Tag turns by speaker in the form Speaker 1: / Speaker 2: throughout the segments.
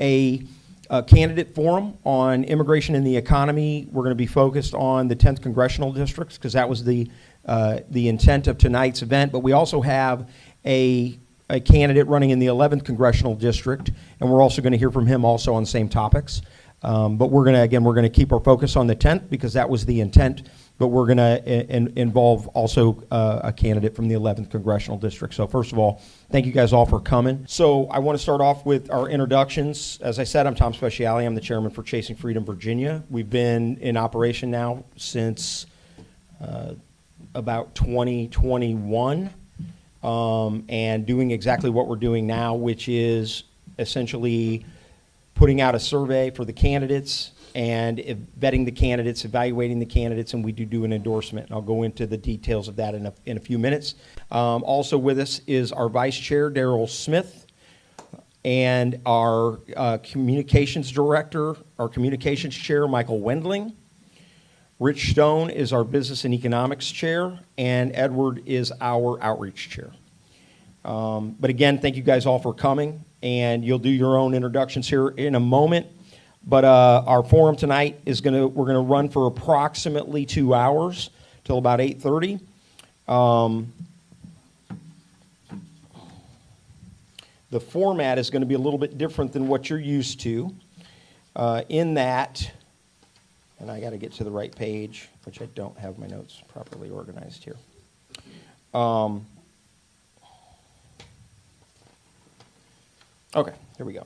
Speaker 1: a candidate forum on immigration and the economy. We're going to be focused on the 10th Congressional districts because that was the intent of tonight's event. But we also have a candidate running in the 11th Congressional district, and we're also going to hear from him also on the same topics. But we're going to keep our focus on the 10th because that was the intent. But we're going to involve also a candidate from the 11th Congressional District. So first of all, thank you guys all for coming. So I want to start off with our introductions. As I said, I'm Tom Speciale. I'm the chairman for Chasing Freedom Virginia. We've been in operation now since about 2021 and doing exactly what we're doing now, which is essentially putting out a survey for the candidates and vetting the candidates, evaluating the candidates, and we do an endorsement. And I'll go into the details of that in a few minutes. Also with us is our Vice Chair, Daryl Smith, and our Communications Director, our Communications Chair, Michael Wendling. Rich Stone is our Business and Economics Chair, and Edward is our Outreach Chair. But again, thank you guys all for coming, and you'll do your own introductions here in a moment. But our forum tonight is we're gonna run for approximately 2 hours till about 8:30. The format is going to be a little bit different than what you're used to, in that, and I got to get to the right page, which I don't have my notes properly organized here. Okay, here we go.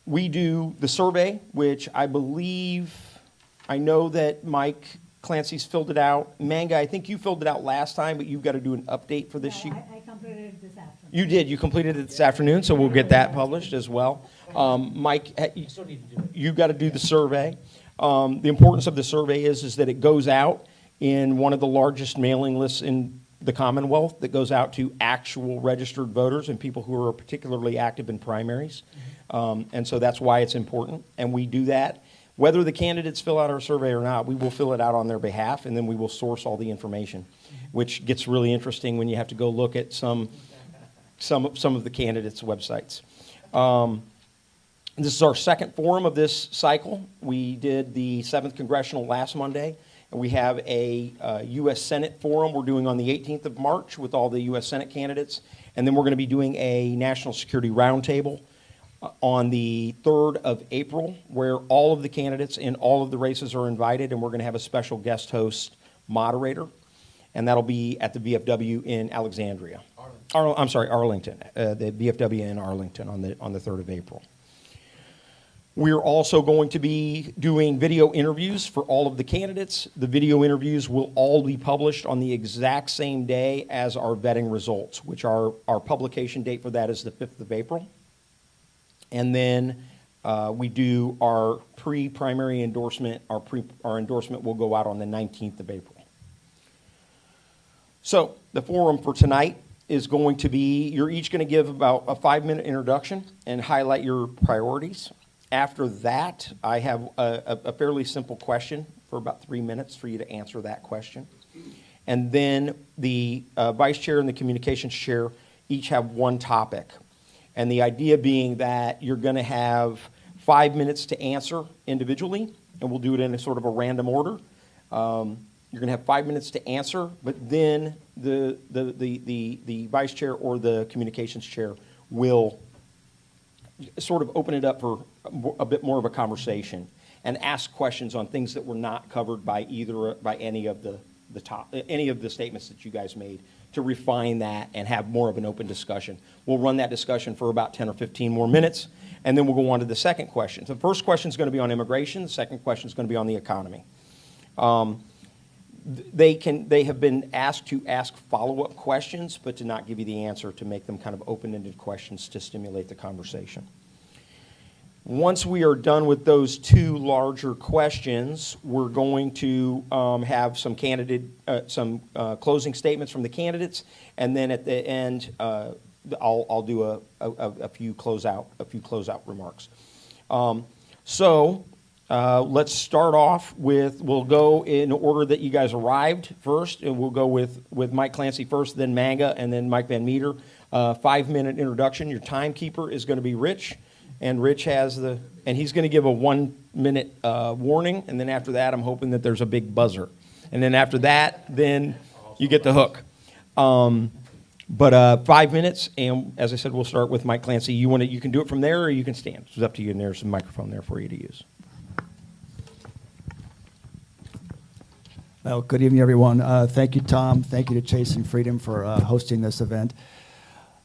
Speaker 1: We do the survey, which I know that Mike Clancy's filled it out. Manga, I think you filled it out last time, but you've got to do an update for this sheet.
Speaker 2: I completed it this afternoon.
Speaker 1: You did. You completed it this afternoon, so we'll get that published as well. Mike, you've got to do the survey. The importance of the survey is that it goes out in one of the largest mailing lists in the Commonwealth that goes out to actual registered voters and people who are particularly active in primaries. And so that's why it's important, and we do that. Whether the candidates fill out our survey or not, we will fill it out on their behalf, and then we will source all the information, which gets really interesting when you have to go look at some of the candidates' websites. This is our second forum of this cycle. We did the 7th Congressional last Monday, and we have a U.S. Senate forum we're doing on the 18th of March with all the U.S. Senate candidates, and then we're going to be doing a National Security Roundtable on the 3rd of April, where all of the candidates in all of the races are invited, and we're going to have a special guest host moderator, and that'll be at the VFW in Alexandria. Arlington. The VFW in Arlington on the 3rd of April. We're also going to be doing video interviews for all of the candidates. The video interviews will all be published on the exact same day as our vetting results, which our publication date for that is the 5th of April. And then we do our pre-primary endorsement. Our endorsement will go out on the 19th of April. So the forum for tonight is going to be, you're each going to give about a 5-minute introduction and highlight your priorities. After that, I have a fairly simple question for about 3 minutes for you to answer that question. And then the vice chair and the communications chair each have one topic. And the idea being that you're going to have 5 minutes to answer individually, and we'll do it in a sort of a random order. You're going to have 5 minutes to answer, but then the vice chair or the communications chair will sort of open it up for a bit more of a conversation and ask questions on things that were not covered by any of the statements that you guys made, to refine that and have more of an open discussion. We'll run that discussion for about 10 or 15 more minutes, and then we'll go on to the second question. The first question is going to be on immigration. The second question is going to be on the economy. They have been asked to ask follow-up questions, but to not give you the answer, to make them kind of open-ended questions to stimulate the conversation. Once we are done with those two larger questions, we're going to have some closing statements from the candidates, and then at the end, I'll do a few closeout remarks. Let's start off with, we'll go in order that you guys arrived first, and we'll go with Mike Clancy first, then Manga, and then Mike Van Meter. 5-minute introduction. Your timekeeper is going to be Rich, and Rich has and he's going to give a 1-minute warning, and then after that, I'm hoping that there's a big buzzer. And then after that, then you get the hook. But 5 minutes, and as I said, we'll start with Mike Clancy. You can do it from there, or you can stand. It's up to you, and there's a microphone there for you to use.
Speaker 2: Well, good evening, everyone. Thank you, Tom. Thank you to Chasing Freedom for hosting this event.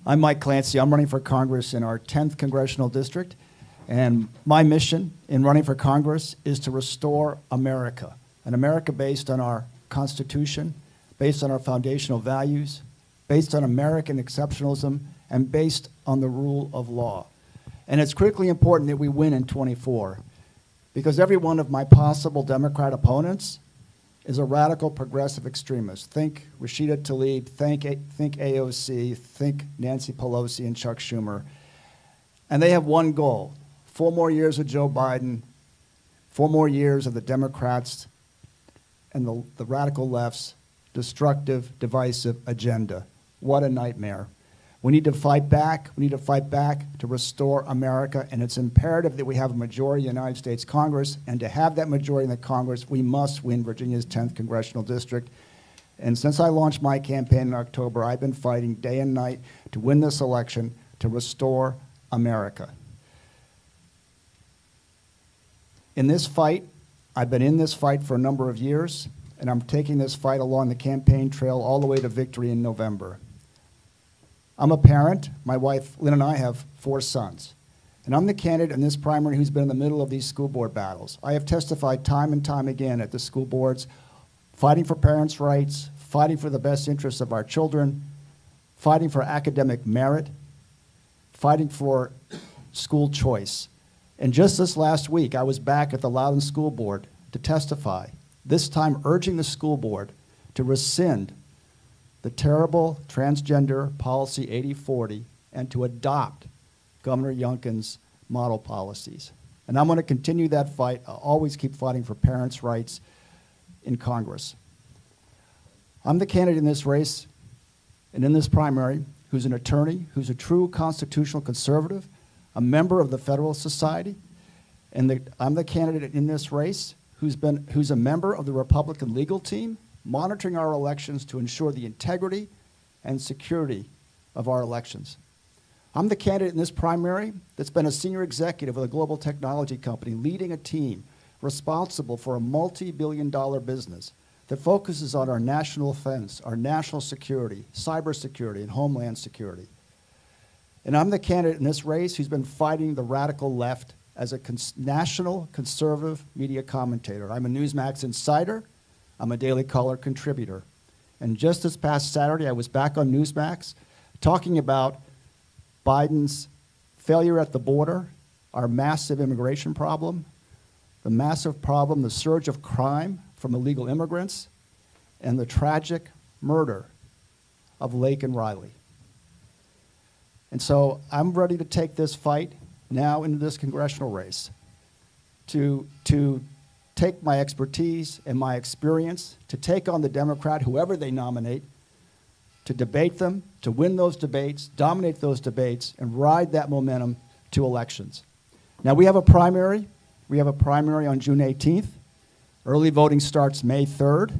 Speaker 2: I'm Mike Clancy. I'm running for Congress in our 10th Congressional District, and my mission in running for Congress is to restore America, an America based on our Constitution, based on our foundational values, based on American exceptionalism, and based on the rule of law. And it's critically important that we win in 24, because every one of my possible Democrat opponents is a radical progressive extremist. Think Rashida Tlaib, think AOC, think Nancy Pelosi and Chuck Schumer. And they have one goal: 4 more years of Joe Biden, 4 more years of the Democrats and the radical left's destructive, divisive agenda. What a nightmare. We need to fight back. We need to fight back to restore America, and it's imperative that we have a majority in the United States Congress, and to have that majority in the Congress, we must win Virginia's 10th Congressional District. And since I launched my campaign in October, I've been fighting day and night to win this election, to restore America. In this fight, I've been in this fight for a number of years, and I'm taking this fight along the campaign trail all the way to victory in November. I'm a parent. My wife, Lynn, and I have 4 sons. And I'm the candidate in this primary who's been in the middle of these school board battles. I have testified time and time again at the school boards, fighting for parents' rights, fighting for the best interests of our children, fighting for academic merit, fighting for school choice. And just this last week, I was back at the Loudoun School Board to testify, this time urging the school board to rescind the terrible transgender policy 8040 and to adopt Governor Youngkin's model policies. And I'm going to continue that fight. I'll always keep fighting for parents' rights in Congress. I'm the candidate in this race and in this primary who's an attorney, who's a true constitutional conservative, a member of the Federalist Society, and I'm the candidate in this race who's a member of the Republican legal team, monitoring our elections to ensure the integrity and security of our elections. I'm the candidate in this primary that's been a senior executive of a global technology company, leading a team responsible for a multi-billion-dollar business that focuses on our national defense, our national security, cybersecurity, and homeland security. And I'm the candidate in this race who's been fighting the radical left as a national conservative media commentator. I'm a Newsmax insider. I'm a Daily Caller contributor. And just this past Saturday, I was back on Newsmax talking about Biden's failure at the border, our massive immigration problem, the massive problem, the surge of crime from illegal immigrants, and the tragic murder of Lake and Riley. And so I'm ready to take this fight now into this congressional race to take my expertise and my experience to take on the Democrat, whoever they nominate, to debate them, to win those debates, dominate those debates, and ride that momentum to elections. Now, we have a primary. We have a primary on June 18th. Early voting starts May 3rd.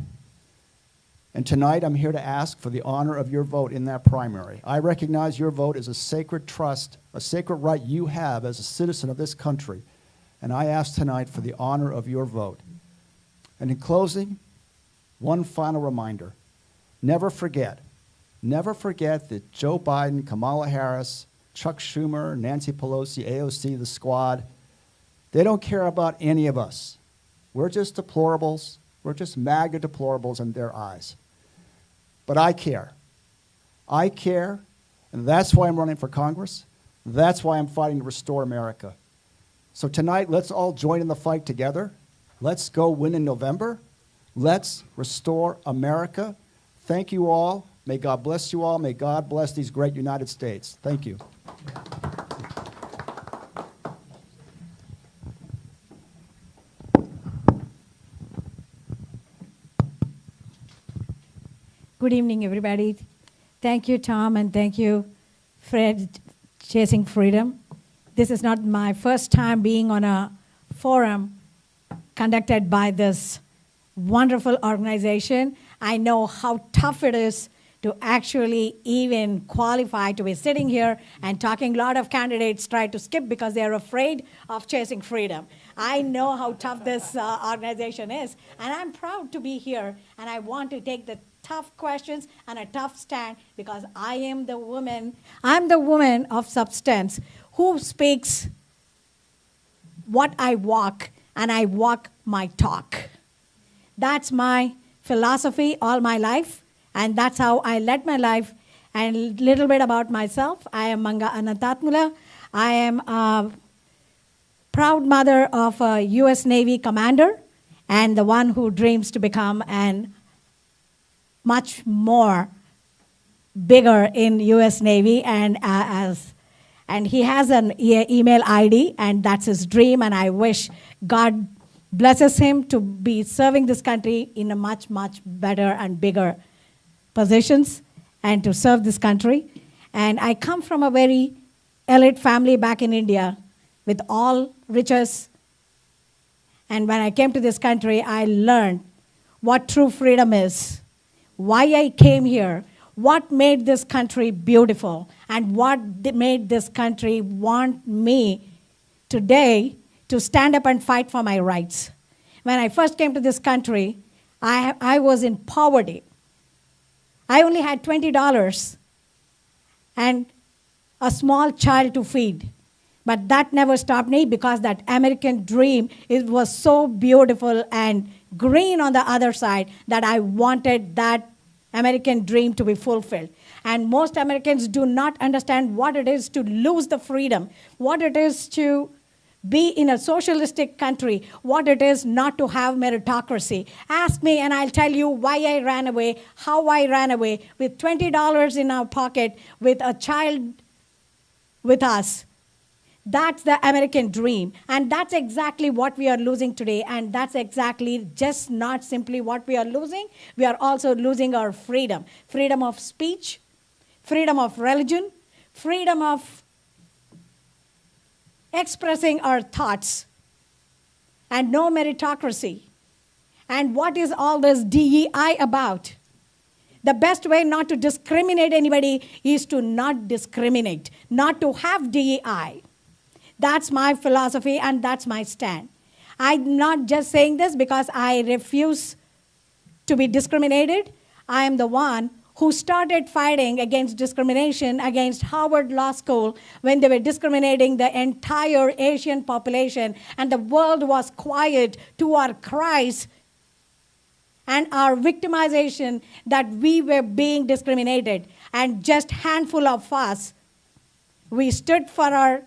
Speaker 2: And tonight, I'm here to ask for the honor of your vote in that primary. I recognize your vote as a sacred trust, a sacred right you have as a citizen of this country. And I ask tonight for the honor of your vote. And in closing, one final reminder. Never forget that Joe Biden, Kamala Harris, Chuck Schumer, Nancy Pelosi, AOC, the squad, they don't care about any of us. We're just deplorables. We're just MAGA deplorables in their eyes. But I care. I care, and that's why I'm running for Congress. That's why I'm fighting to restore America. So tonight, let's all join in the fight together. Let's go win in November. Let's restore America. Thank you all. May God bless you all. May God bless these great United States. Thank you.
Speaker 3: Good evening, everybody. Thank you, Tom, and thank you Fred, Chasing Freedom. This is not my first time being on a forum conducted by this wonderful organization. I know how tough it is to actually even qualify to be sitting here and talking. A lot of candidates try to skip because they're afraid of chasing freedom. I know how tough this organization is, and I'm proud to be here, and I want to take the tough questions and a tough stand because I'm the woman of substance who speaks what I walk, and I walk my talk. That's my philosophy all my life, and that's how I led my life. And a little bit about myself. I am Manga Anantatmula. I am a proud mother of a U.S. Navy commander and the one who dreams to become an much more bigger in U.S. Navy, and he has an email ID, and that's his dream, and I wish God blesses him to be serving this country in a much, much better and bigger positions and to serve this country. And I come from a very elite family back in India with all riches. And when I came to this country, I learned what true freedom is, why I came here, what made this country beautiful, and what made this country want me today to stand up and fight for my rights. When I first came to this country, I was in poverty. I only had $20 and a small child to feed. But that never stopped me because that American dream, it was so beautiful and green on the other side that I wanted that American dream to be fulfilled. And most Americans do not understand what it is to lose the freedom, what it is to be in a socialistic country, what it is not to have meritocracy. Ask me and I'll tell you why I ran away, how I ran away, with $20 in our pocket, with a child with us. That's the American dream. And that's exactly what we are losing today. And that's exactly just not simply what we are losing. We are also losing our freedom. Freedom of speech, freedom of religion, freedom of expressing our thoughts, and no meritocracy. And what is all this DEI about? The best way not to discriminate anybody is to not discriminate, not to have DEI. That's my philosophy and that's my stand. I'm not just saying this because I refuse to be discriminated. I am the one who started fighting against discrimination against Harvard Law School when they were discriminating the entire Asian population, and the world was quiet to our cries and our victimization that we were being discriminated. And just handful of us, we stood for our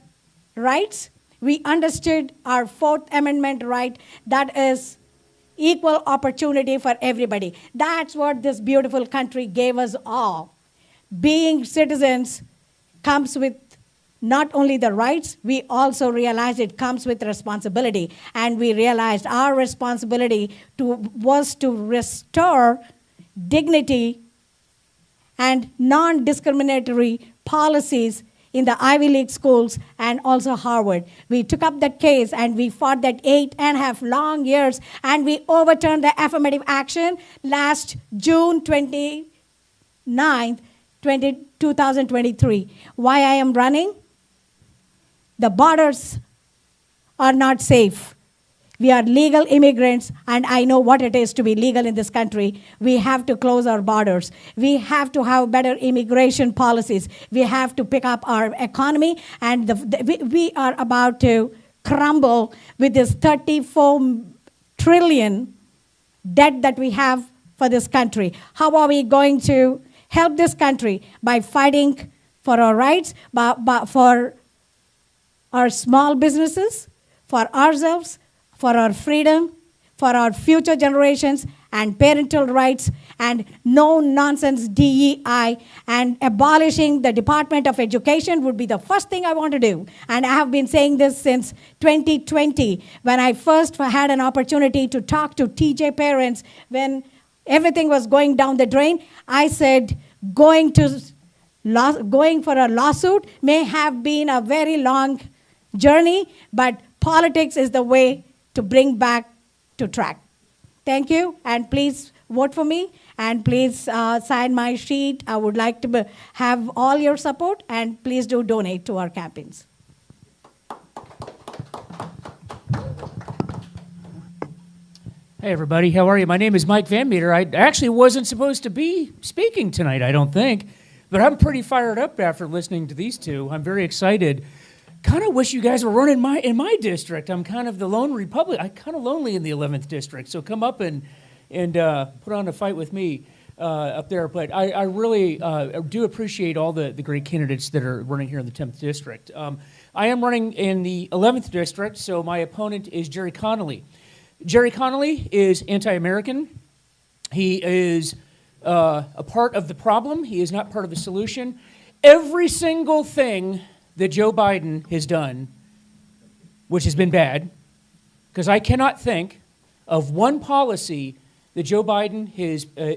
Speaker 3: rights. We understood our Fourth Amendment right, that is equal opportunity for everybody. That's what this beautiful country gave us all. Being citizens comes with not only the rights, we also realized it comes with responsibility. And we realized our responsibility was to restore dignity and non-discriminatory policies in the Ivy League schools and also Harvard. We took up that case and we fought that 8.5 long years, and we overturned the affirmative action last June 29th, 2023. Why I am running? The borders are not safe. We are legal immigrants, and I know what it is to be legal in this country. We have to close our borders. We have to have better immigration policies. We have to pick up our economy, and we are about to crumble with this 34 trillion debt that we have for this country. How are we going to help this country? By fighting for our rights, but for our small businesses, for ourselves, for our freedom, for our future generations, and parental rights, and no-nonsense DEI, and abolishing the Department of Education would be the first thing I want to do. And I have been saying this since 2020, when I first had an opportunity to talk to TJ parents when everything was going down the drain. I said, going to going for a lawsuit may have been a very long journey, but politics is the way to bring back to track. Thank you, and please vote for me, and please sign my sheet. I would like to have all your support, and please do donate to our campaigns.
Speaker 4: Hey, everybody. How are you? My name is Mike Van Meter. I actually wasn't supposed to be speaking tonight, I don't think, but I'm pretty fired up after listening to these two. I'm very excited. Kind of wish you guys were running in my district. I'm kind of the lone Republican. I'm kind of lonely in the 11th district, so come up and put on a fight with me up there. But I really do appreciate all the great candidates that are running here in the 10th district. I am running in the 11th district, so my opponent is Jerry Connolly. Jerry Connolly is anti-American. He is a part of the problem. He is not part of the solution. Every single thing that Joe Biden has done, which has been bad, because I cannot think of one policy that Joe Biden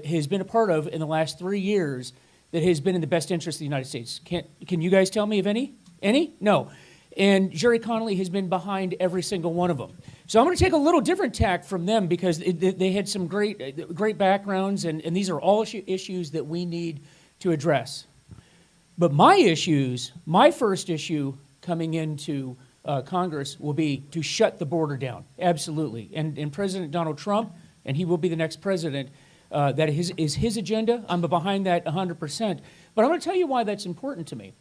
Speaker 4: has been a part of in the last 3 years that has been in the best interest of the United States. Can you guys tell me of any? Any? No. And Jerry Connolly has been behind every single one of them. So I'm going to take a little different tack from them because they had some great backgrounds, and these are all issues that we need to address. But my first issue coming into Congress will be to shut the border down, absolutely. And President Donald Trump, and he will be the next president, that is his agenda. I'm behind that 100%. But I'm going to tell you why that's important to me.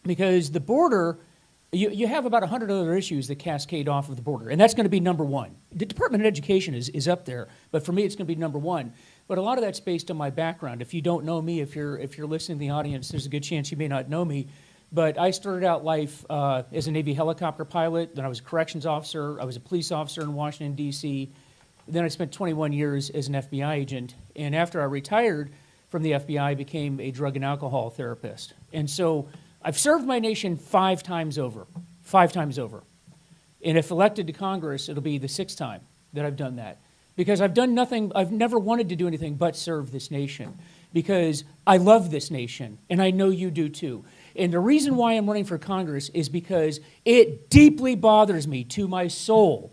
Speaker 4: Because the border, you have about 100 other issues that cascade off of the border, and that's going to be number one. The Department of Education is up there, but for me it's going to be number one. But a lot of that's based on my background. If you don't know me, if you're listening to the audience, there's a good chance you may not know me. But I started out life as a Navy helicopter pilot, then I was a corrections officer, I was a police officer in Washington, D.C., then I spent 21 years as an FBI agent, and after I retired from the FBI, I became a drug and alcohol therapist. And so I've served my nation 5 times over. And if elected to Congress, it'll be the 6th time that I've done that. Because I've done nothing, I've never wanted to do anything but serve this nation. Because I love this nation, and I know you do too. And the reason why I'm running for Congress is because it deeply bothers me to my soul,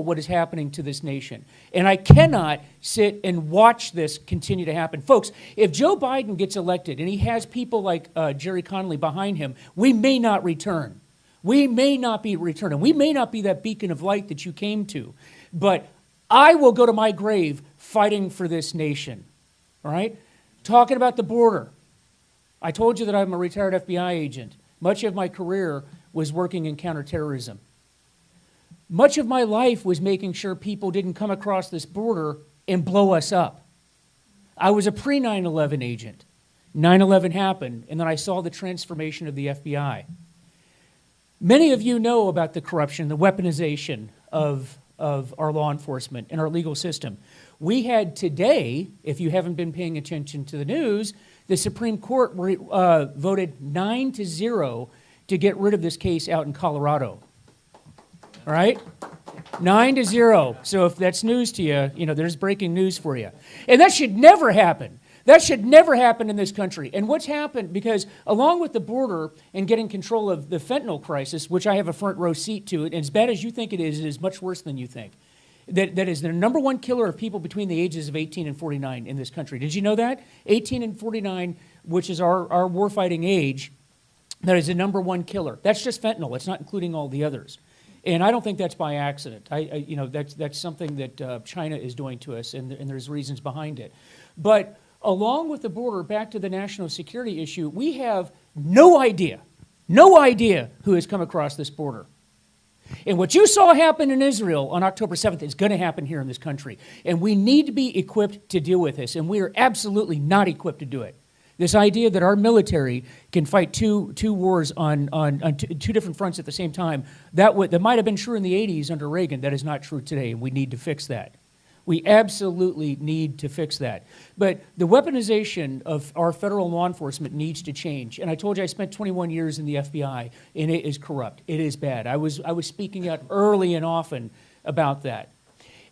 Speaker 4: what is happening to this nation. And I cannot sit and watch this continue to happen. Folks, if Joe Biden gets elected and he has people like Jerry Connolly behind him, we may not return. We may not be returning. We may not be that beacon of light that you came to. But I will go to my grave fighting for this nation. All right? Talking about the border. I told you that I'm a retired FBI agent. Much of my career was working in counterterrorism. Much of my life was making sure people didn't come across this border and blow us up. I was a pre-9/11 agent. 9/11 happened, and then I saw the transformation of the FBI. Many of you know about the corruption, the weaponization of our law enforcement and our legal system. We had today, if you haven't been paying attention to the news, the Supreme Court voted 9-0 to get rid of this case out in Colorado. All right? 9-0. So if that's news to you, there's breaking news for you. And that should never happen. That should never happen in this country. And what's happened, because along with the border and getting control of the fentanyl crisis, which I have a front row seat to, and as bad as you think it is much worse than you think. That is the number one killer of people between the ages of 18 and 49 in this country. Did you know that? 18 and 49, which is our warfighting age, that is the number one killer. That's just fentanyl. It's not including all the others. And I don't think that's by accident. That's something that China is doing to us, and there's reasons behind it. But along with the border, back to the national security issue, we have no idea who has come across this border. And what you saw happen in Israel on October 7th is going to happen here in this country. And we need to be equipped to deal with this, and we are absolutely not equipped to do it. This idea that our military can fight two wars on two different fronts at the same time, that might have been true in the 80s under Reagan. That is not true today, and we need to fix that. We absolutely need to fix that. But the weaponization of our federal law enforcement needs to change. And I told you I spent 21 years in the FBI, and it is corrupt. It is bad. I was speaking out early and often about that.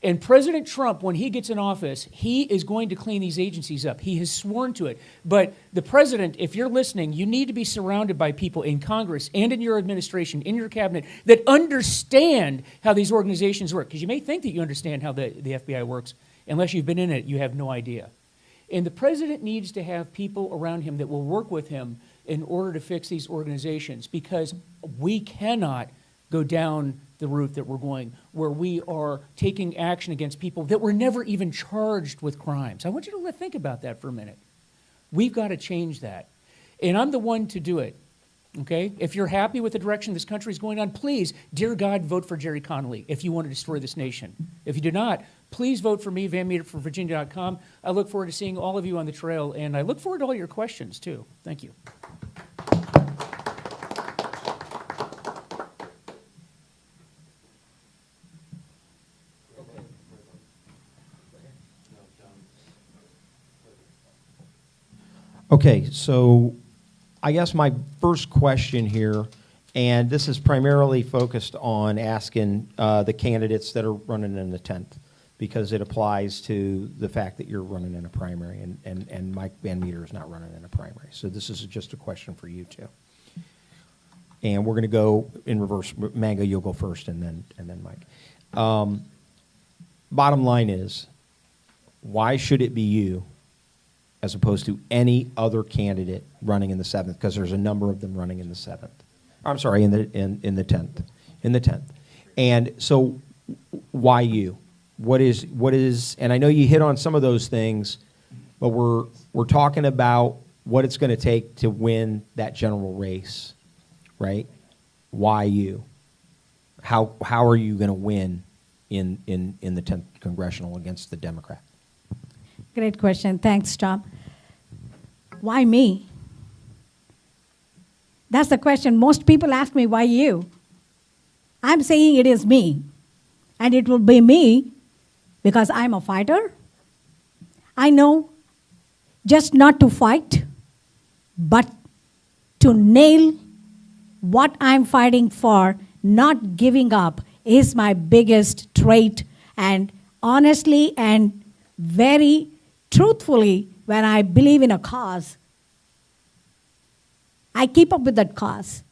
Speaker 4: And President Trump, when he gets in office, he is going to clean these agencies up. He has sworn to it. But the president, if you're listening, you need to be surrounded by people in Congress and in your administration, in your cabinet, that understand how these organizations work. Because you may think that you understand how the FBI works. Unless you've been in it, you have no idea. And the president needs to have people around him that will work with him in order to fix these organizations, because we cannot go down the route that we're going, where we are taking action against people that were never even charged with crimes. I want you to think about that for a minute. We've got to change that. And I'm the one to do it, okay? If you're happy with the direction this country is going on, please, dear God, vote for Jerry Connolly if you want to destroy this nation. If you do not, please vote for me, VanMeterForVirginia.com. I look forward to seeing all of you on the trail, and I look forward to all your questions, too. Thank you.
Speaker 1: Okay, so I guess my first question here, and this is primarily focused on asking the candidates that are running in the 10th, because it applies to the fact that you're running in a primary, and Mike Van Meter is not running in a primary. So this is just a question for you two. And we're going to go in reverse. Mango, you'll go first, and then Mike. Bottom line is, why should it be you as opposed to any other candidate running in the 7th? Because there's a number of them running in the 7th. I'm sorry, in the 10th. In the 10th. And so why you? What is, and I know you hit on some of those things, but we're talking about what it's going to take to win that general race, right? Why you? How are you going to win in the 10th Congressional against the Democrat?
Speaker 3: Great question. Thanks, Tom. Why me? That's the question. Most people ask me, why you? I'm saying it is me. And it will be me because I'm a fighter. I know just not to fight, but to nail what I'm fighting for, not giving up, is my biggest trait. And honestly and very truthfully, when I believe in a cause, I keep up with that cause.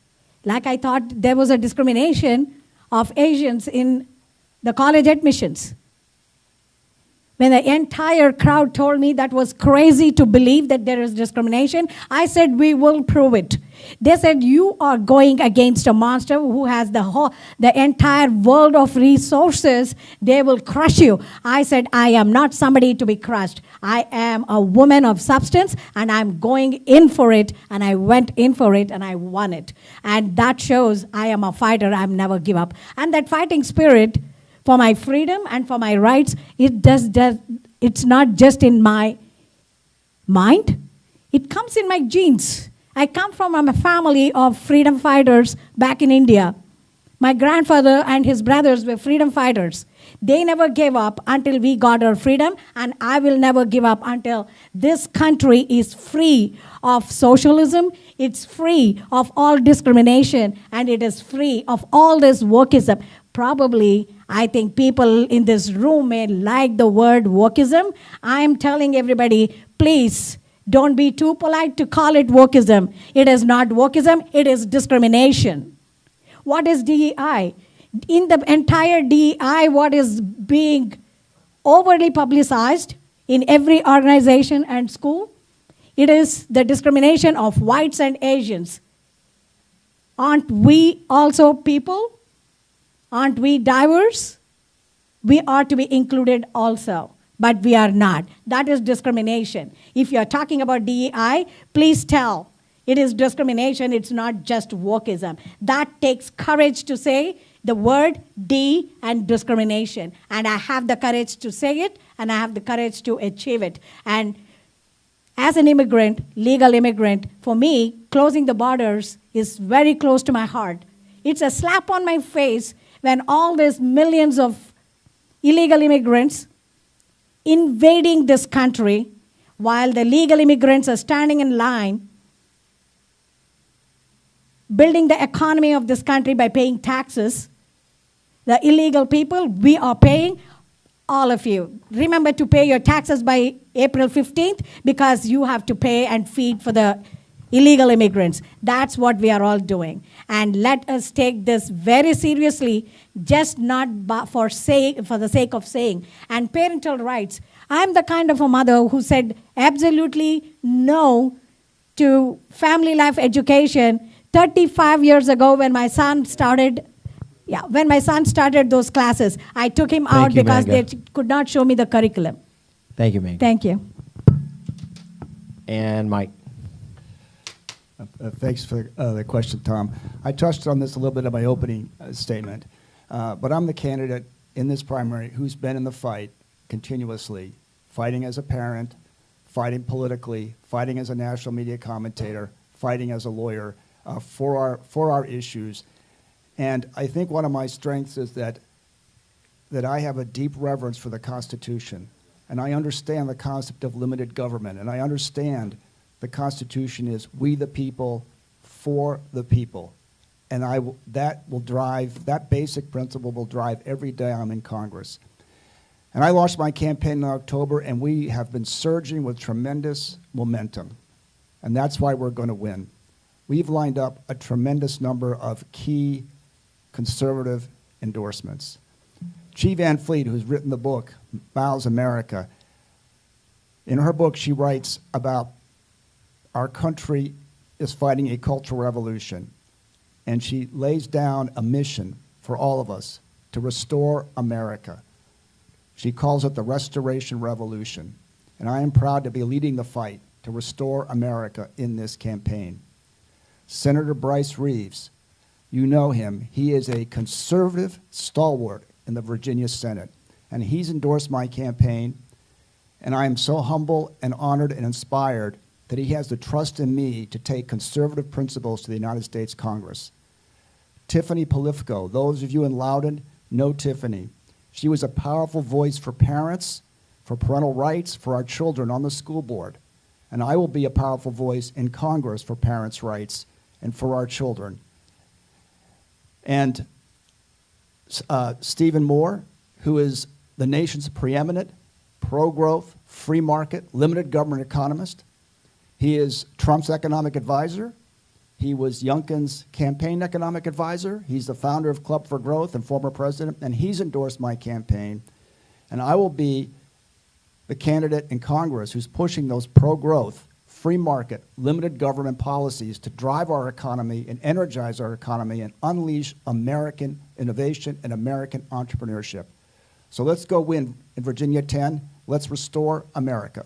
Speaker 3: Like I thought there was a discrimination of Asians in the college admissions. When the entire crowd told me that was crazy to believe that there is discrimination, I said, we will prove it. They said, you are going against a monster who has the entire world of resources. They will crush you. I said, I am not somebody to be crushed. I am a woman of substance, and I'm going in for it, and I went in for it, and I won it. And that shows I am a fighter. I never give up. And that fighting spirit for my freedom and for my rights, it's not just in my mind. It comes in my genes. I come from a family of freedom fighters back in India. My grandfather and his brothers were freedom fighters. They never gave up until we got our freedom, and I will never give up until this country is free of socialism, it's free of all discrimination, and it is free of all this wokeism. Probably, I think people in this room may like the word wokeism. I'm telling everybody, please, don't be too polite to call it wokeism. It is not wokeism, it is discrimination. What is DEI? In the entire DEI, what is being overly publicized in every organization and school? It is the discrimination of whites and Asians. Aren't we also people? Aren't we diverse? We are to be included also, but we are not. That is discrimination. If you're talking about DEI, please tell. It is discrimination, it's not just wokeism. That takes courage to say the word D and discrimination. And I have the courage to say it, and I have the courage to achieve it. And as an immigrant, legal immigrant, for me, closing the borders is very close to my heart. It's a slap on my face when all these millions of illegal immigrants invading this country, while the legal immigrants are standing in line, building the economy of this country by paying taxes. The illegal people, we are paying all of you, remember to pay your taxes by April 15th because you have to pay and feed for the illegal immigrants. That's what we are all doing. And let us take this very seriously, just not for the sake of saying. And parental rights. I'm the kind of a mother who said absolutely no to family life education 35 years ago when my son started. Yeah, when my son started those classes, I took him out
Speaker 1: you,
Speaker 3: because
Speaker 1: Manga.
Speaker 3: they could not show me the curriculum.
Speaker 1: Thank you, Meg.
Speaker 3: Thank you.
Speaker 1: And Mike.
Speaker 2: Thanks for the question, Tom. I touched on this a little bit in my opening statement, but I'm the candidate in this primary who's been in the fight continuously, fighting as a parent, fighting politically, fighting as a national media commentator, fighting as a lawyer for our issues. And I think one of my strengths is that I have a deep reverence for the Constitution, and I understand the concept of limited government, and I understand the Constitution is we the people, for the people. And that basic principle will drive every day I'm in Congress. And I launched my campaign in October, and we have been surging with tremendous momentum. And that's why we're going to win. We've lined up a tremendous number of key conservative endorsements. Chi Van Fleet, who's written the book, Miles America, in her book she writes about our country is fighting a cultural revolution. And she lays down a mission for all of us to restore America. She calls it the Restoration Revolution. And I am proud to be leading the fight to restore America in this campaign. Senator Bryce Reeves, you know him. He is a conservative stalwart in the Virginia Senate. And he's endorsed my campaign. And I am so humble and honored and inspired that he has the trust in me to take conservative principles to the United States Congress. Tiffany Polifko, those of you in Loudoun know Tiffany. She was a powerful voice for parents, for parental rights, for our children on the school board. And I will be a powerful voice in Congress for parents' rights and for our children. And Stephen Moore, who is the nation's preeminent pro-growth, free market, limited government economist. He is Trump's economic advisor. He was Youngkin's campaign economic advisor. He's the founder of Club for Growth and former president, and he's endorsed my campaign. And I will be the candidate in Congress who's pushing those pro-growth, free market, limited government policies to drive our economy and energize our economy and unleash American innovation and American entrepreneurship. So let's go win in Virginia 10. Let's restore America.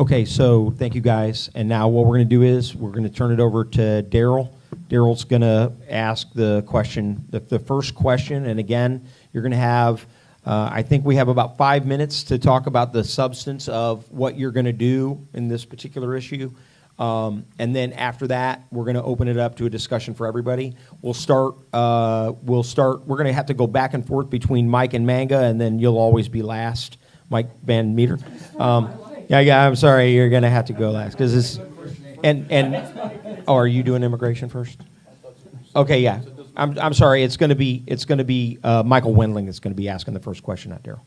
Speaker 1: Okay, so thank you guys. And now what we're going to do is we're going to turn it over to Daryl. Daryl's going to ask the question, the first question. And again, you're going to have, I think we have about 5 minutes to talk about the substance of what you're going to do in this particular issue. And then after that, we're going to open it up to a discussion for everybody. We're going to have to go back and forth between Mike and Manga, and then you'll always be last, Mike Van Meter. Yeah, I'm sorry, you're going to have to go last because it's are you doing immigration first? Okay, yeah. I'm sorry. It's going to be Michael Wendling that's going to be asking the first question, not Daryl.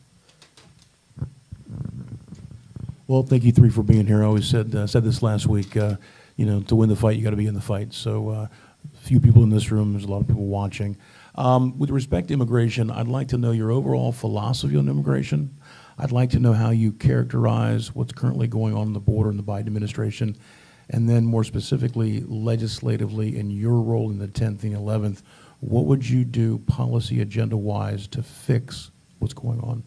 Speaker 5: Well, thank you three for being here. I always said this last week. To win the fight, you got to be in the fight. So, few people in this room. There's a lot of people watching. With respect to immigration, I'd like to know your overall philosophy on immigration. I'd like to know how you characterize what's currently going on the border in the Biden administration, and then more specifically, legislatively, in your role in the 10th and 11th, what would you do policy agenda-wise to fix what's going on?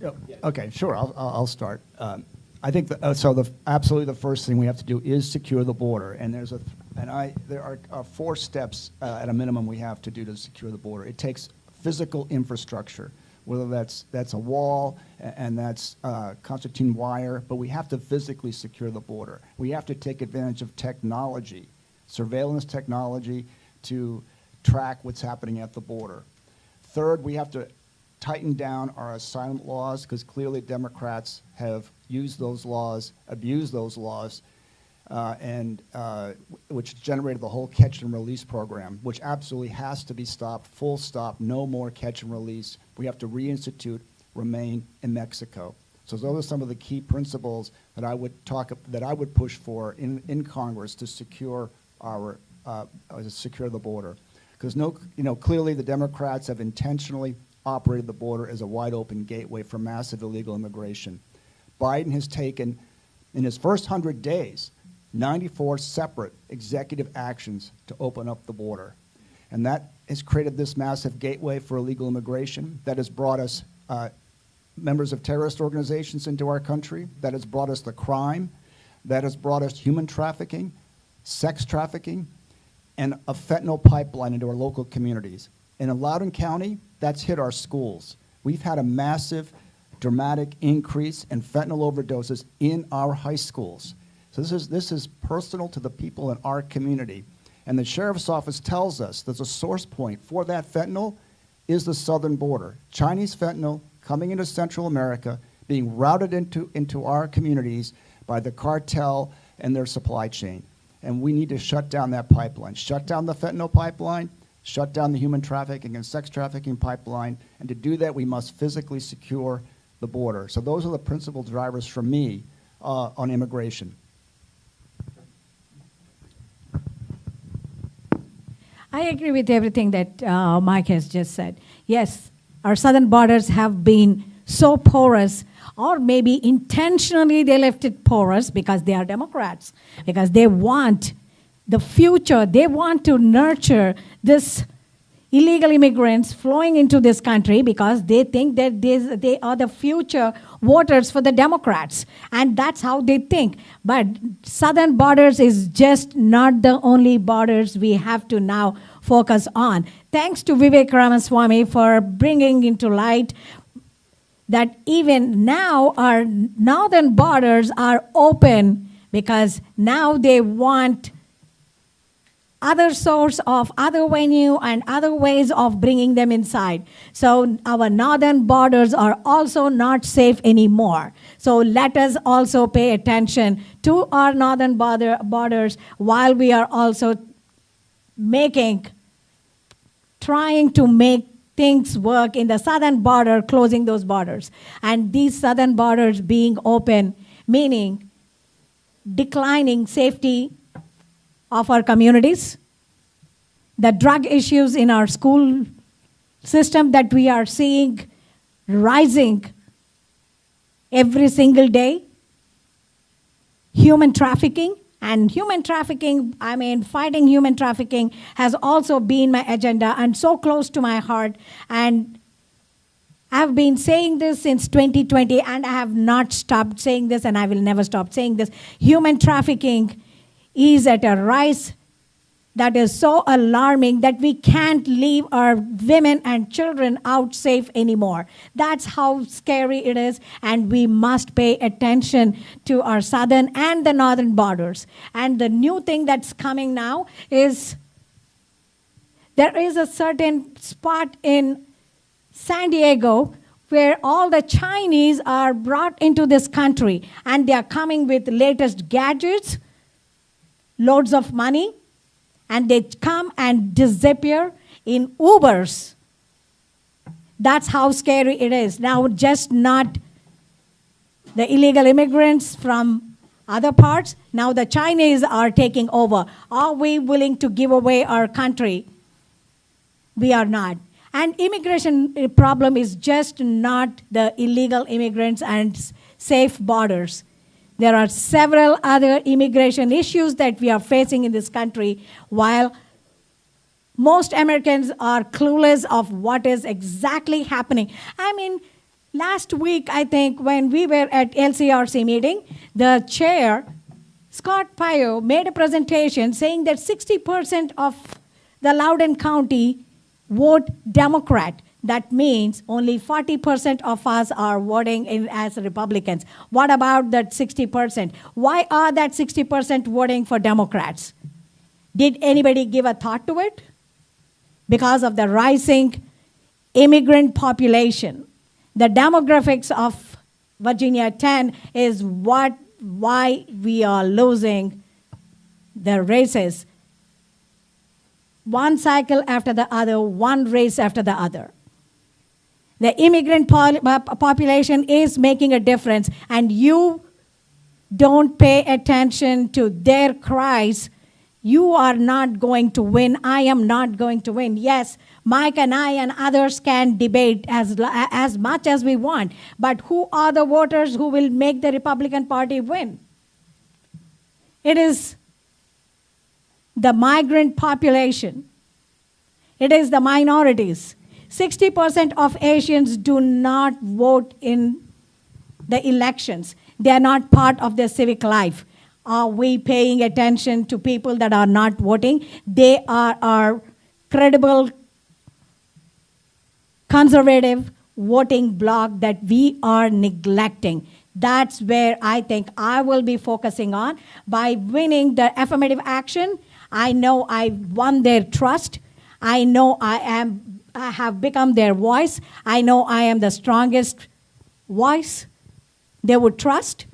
Speaker 2: Yep. Okay, sure. I'll start. I think absolutely the first thing we have to do is secure the border, and there are 4 steps at a minimum we have to do to secure the border. It takes physical infrastructure, whether that's a wall and that's concertina wire, but we have to physically secure the border. We have to take advantage of technology, surveillance technology, to track what's happening at the border. Third, we have to tighten down our asylum laws, because clearly Democrats have used those laws, abused those laws, which generated the whole catch and release program, which absolutely has to be stopped, full stop, no more catch and release. We have to reinstitute remain in Mexico. So those are some of the key principles that I would push for in Congress to secure the border. Because clearly the Democrats have intentionally operated the border as a wide open gateway for massive illegal immigration. Biden has taken, in his first 100 days, 94 separate executive actions to open up the border. And that has created this massive gateway for illegal immigration that has brought us members of terrorist organizations into our country, that has brought us the crime, that has brought us human trafficking, sex trafficking, and a fentanyl pipeline into our local communities. And in Loudoun County, that's hit our schools. We've had a massive, dramatic increase in fentanyl overdoses in our high schools. So this is personal to the people in our community. And the sheriff's office tells us that the source point for that fentanyl is the southern border. Chinese fentanyl coming into Central America, being routed into our communities by the cartel and their supply chain. And we need to shut down that pipeline, shut down the fentanyl pipeline, shut down the human trafficking and sex trafficking pipeline. And to do that, we must physically secure the border. So those are the principal drivers for me on immigration.
Speaker 3: I agree with everything that Mike has just said. Yes, our southern borders have been so porous, or maybe intentionally they left it porous because they are Democrats, because they want the future, they want to nurture this illegal immigrants flowing into this country because they think that they are the future voters for the Democrats. And that's how they think. But southern borders is just not the only borders we have to now focus on. Thanks to Vivek Ramaswamy for bringing into light that even now our northern borders are open because now they want other source of other venue and other ways of bringing them inside. So our northern borders are also not safe anymore. So let us also pay attention to our northern borders while we are also trying to make things work in the southern border, closing those borders. And these southern borders being open, meaning declining safety of our communities, the drug issues in our school system that we are seeing rising every single day, human trafficking. And human trafficking, fighting human trafficking has also been my agenda and so close to my heart. And I've been saying this since 2020, and I have not stopped saying this, and I will never stop saying this. Human trafficking is at a rise that is so alarming that we can't leave our women and children out safe anymore. That's how scary it is, and we must pay attention to our southern and the northern borders. And the new thing that's coming now is there is a certain spot in San Diego where all the Chinese are brought into this country, and they are coming with latest gadgets, loads of money, and they come and disappear in Ubers. That's how scary it is. Now, just not the illegal immigrants from other parts. Now the Chinese are taking over. Are we willing to give away our country? We are not. And immigration problem is just not the illegal immigrants and safe borders. There are several other immigration issues that we are facing in this country, while most Americans are clueless of what is exactly happening. Last week, I think, when we were at LCRC meeting, the chair, Scott Pio, made a presentation saying that 60% of the Loudoun County vote Democrat. That means only 40% of us are voting in as Republicans. What about that 60%? Why are that 60% voting for Democrats? Did anybody give a thought to it? Because of the rising immigrant population. The demographics of Virginia 10 is why we are losing the races. One cycle after the other, one race after the other. The immigrant population is making a difference, and you don't pay attention to their cries, you are not going to win. I am not going to win. Yes, Mike and I and others can debate as much as we want, but who are the voters who will make the Republican Party win? It is the migrant population. It is the minorities. 60% of Asians do not vote in the elections. They are not part of their civic life. Are we paying attention to people that are not voting? They are our credible, conservative voting bloc that we are neglecting. That's where I think I will be focusing on. By winning the affirmative action, I know I won their trust. I know I have become their voice. I know I am the strongest voice they would trust.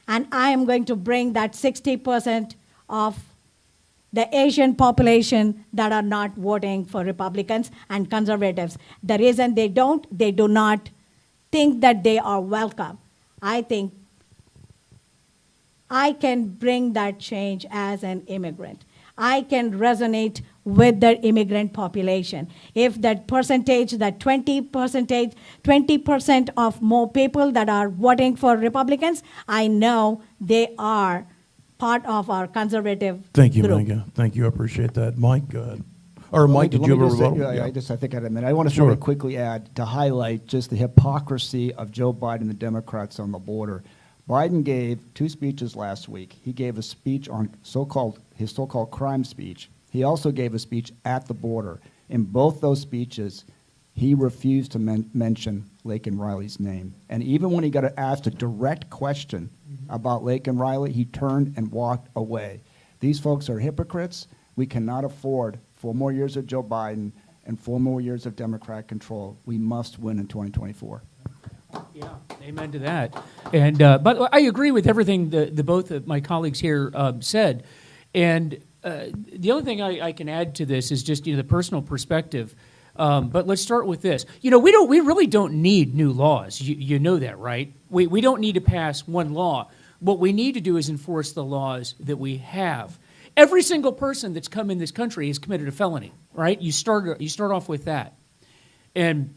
Speaker 3: And I am going to bring that 60% of the Asian population that are not voting for Republicans and conservatives. The reason they do not think that they are welcome. I think I can bring that change as an immigrant. I can resonate with the immigrant population. If that percentage, that 20% of more people that are voting for Republicans, I know they are part of our conservative
Speaker 5: Thank you,
Speaker 3: group.
Speaker 5: Micah. Thank you. I appreciate that. Mike, go ahead. Or Mike, did
Speaker 2: Let
Speaker 5: you
Speaker 2: me
Speaker 5: have a
Speaker 2: just say-
Speaker 5: rebuttal?
Speaker 2: yeah, I think I had a minute. I want to
Speaker 5: Sure.
Speaker 2: sort of quickly add, to highlight just the hypocrisy of Joe Biden and the Democrats on the border. Biden gave 2 speeches last week. He gave a speech on his so-called crime speech. He also gave a speech at the border. In both those speeches, he refused to mention Laken Riley's name. And even when he got asked a direct question about Laken Riley, he turned and walked away. These folks are hypocrites. We cannot afford 4 more years of Joe Biden and 4 more years of Democrat control. We must win in 2024.
Speaker 4: Yeah, amen to that. And but I agree with everything the both of my colleagues here said. And the only thing I can add to this is just the personal perspective. But let's start with this. We really don't need new laws. You know that, right? We don't need to pass one law. What we need to do is enforce the laws that we have. Every single person that's come in this country has committed a felony, right? You start off with that, and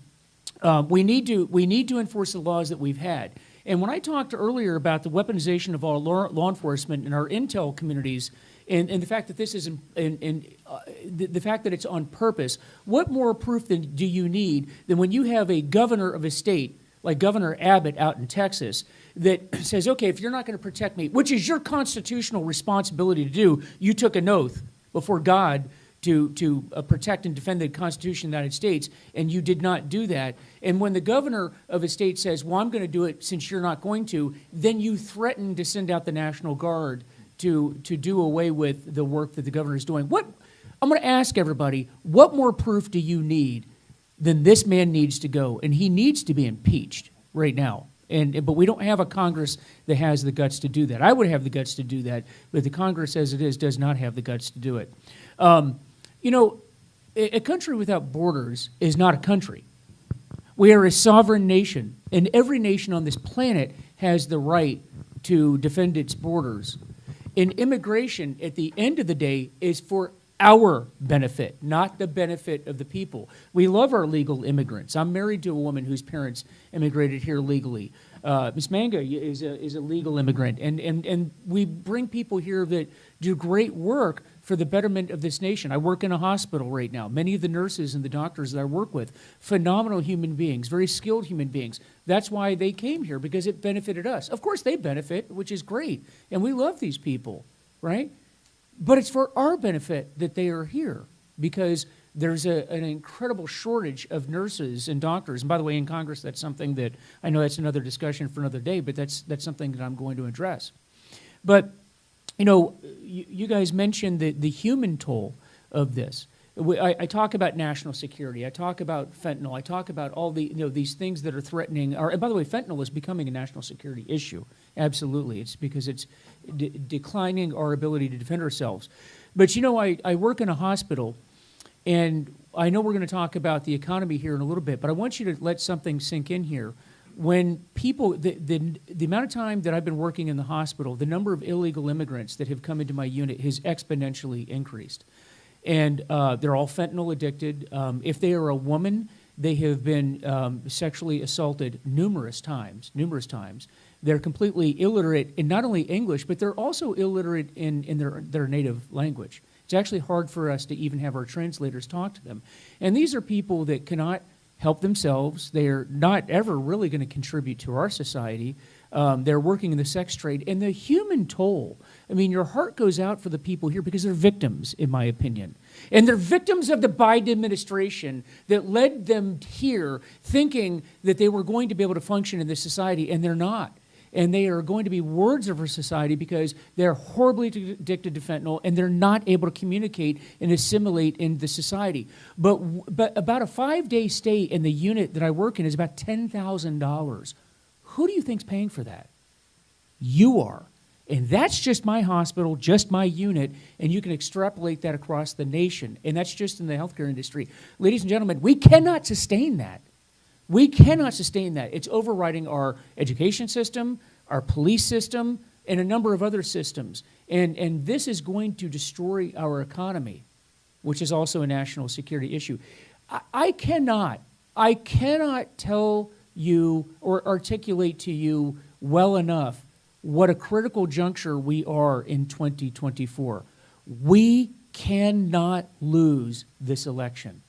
Speaker 4: we need to enforce the laws that we've had. And when I talked earlier about the weaponization of our law enforcement and our intel communities, and the fact that this is the fact that it's on purpose, what more proof do you need than when you have a governor of a state like Governor Abbott out in Texas that says, okay, if you're not going to protect me, which is your constitutional responsibility to do, you took an oath before God to protect and defend the Constitution of the United States, and you did not do that. And when the governor of a state says, well, I'm going to do it since you're not going to, then you threaten to send out the National Guard to do away with the work that the governor is doing. I'm going to ask everybody, what more proof do you need than this man needs to go? And he needs to be impeached right now. But we don't have a Congress that has the guts to do that. I would have the guts to do that, but the Congress as it is does not have the guts to do it. A country without borders is not a country. We are a sovereign nation, and every nation on this planet has the right to defend its borders. And immigration, at the end of the day, is for our benefit, not the benefit of the people. We love our legal immigrants. I'm married to a woman whose parents immigrated here legally. Ms. Manga is a legal immigrant, and we bring people here that do great work for the betterment of this nation. I work in a hospital right now. Many of the nurses and the doctors that I work with, phenomenal human beings, very skilled human beings. That's why they came here, because it benefited us. Of course, they benefit, which is great, and we love these people, right? But it's for our benefit that they are here, because there's an incredible shortage of nurses and doctors. And by the way, in Congress, that's something that, I know that's another discussion for another day, but that's something that I'm going to address. But, you guys mentioned the human toll of this. I talk about national security. I talk about fentanyl. I talk about all the, these things that are threatening. And by the way, fentanyl is becoming a national security issue. Absolutely. It's because it's declining our ability to defend ourselves. But I work in a hospital, and I know we're going to talk about the economy here in a little bit, but I want you to let something sink in here. When people, the amount of time that I've been working in the hospital, the number of illegal immigrants that have come into my unit has exponentially increased. And they're all fentanyl addicted. If they are a woman, they have been sexually assaulted numerous times. They're completely illiterate in not only English, but they're also illiterate in their native language. It's actually hard for us to even have our translators talk to them. And these are people that cannot help themselves. They're not ever really going to contribute to our society. They're working in the sex trade. And the human toll, I mean, your heart goes out for the people here because they're victims, in my opinion. And they're victims of the Biden administration that led them here thinking that they were going to be able to function in this society, and they're not. And they are going to be words of our society because they're horribly addicted to fentanyl, and they're not able to communicate and assimilate in the society. But about a 5-day stay in the unit that I work in is about $10,000. Who do you think's paying for that? You are. And that's just my hospital, just my unit, and you can extrapolate that across the nation. And that's just in the healthcare industry. Ladies and gentlemen, we cannot sustain that. We cannot sustain that. It's overriding our education system, our police system, and a number of other systems. And this is going to destroy our economy, which is also a national security issue. I cannot tell you or articulate to you well enough what a critical juncture we are in 2024. We cannot lose this election.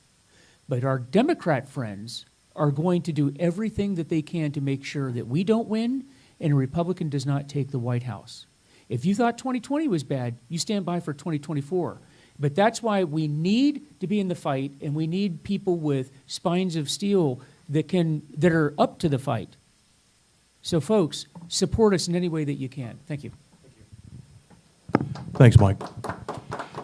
Speaker 4: But our Democrat friends are going to do everything that they can to make sure that we don't win and a Republican does not take the White House. If you thought 2020 was bad, you stand by for 2024. But that's why we need to be in the fight, and we need people with spines of steel that are up to the fight. So folks, support us in any way that you can. Thank you.
Speaker 5: Thanks, Mike.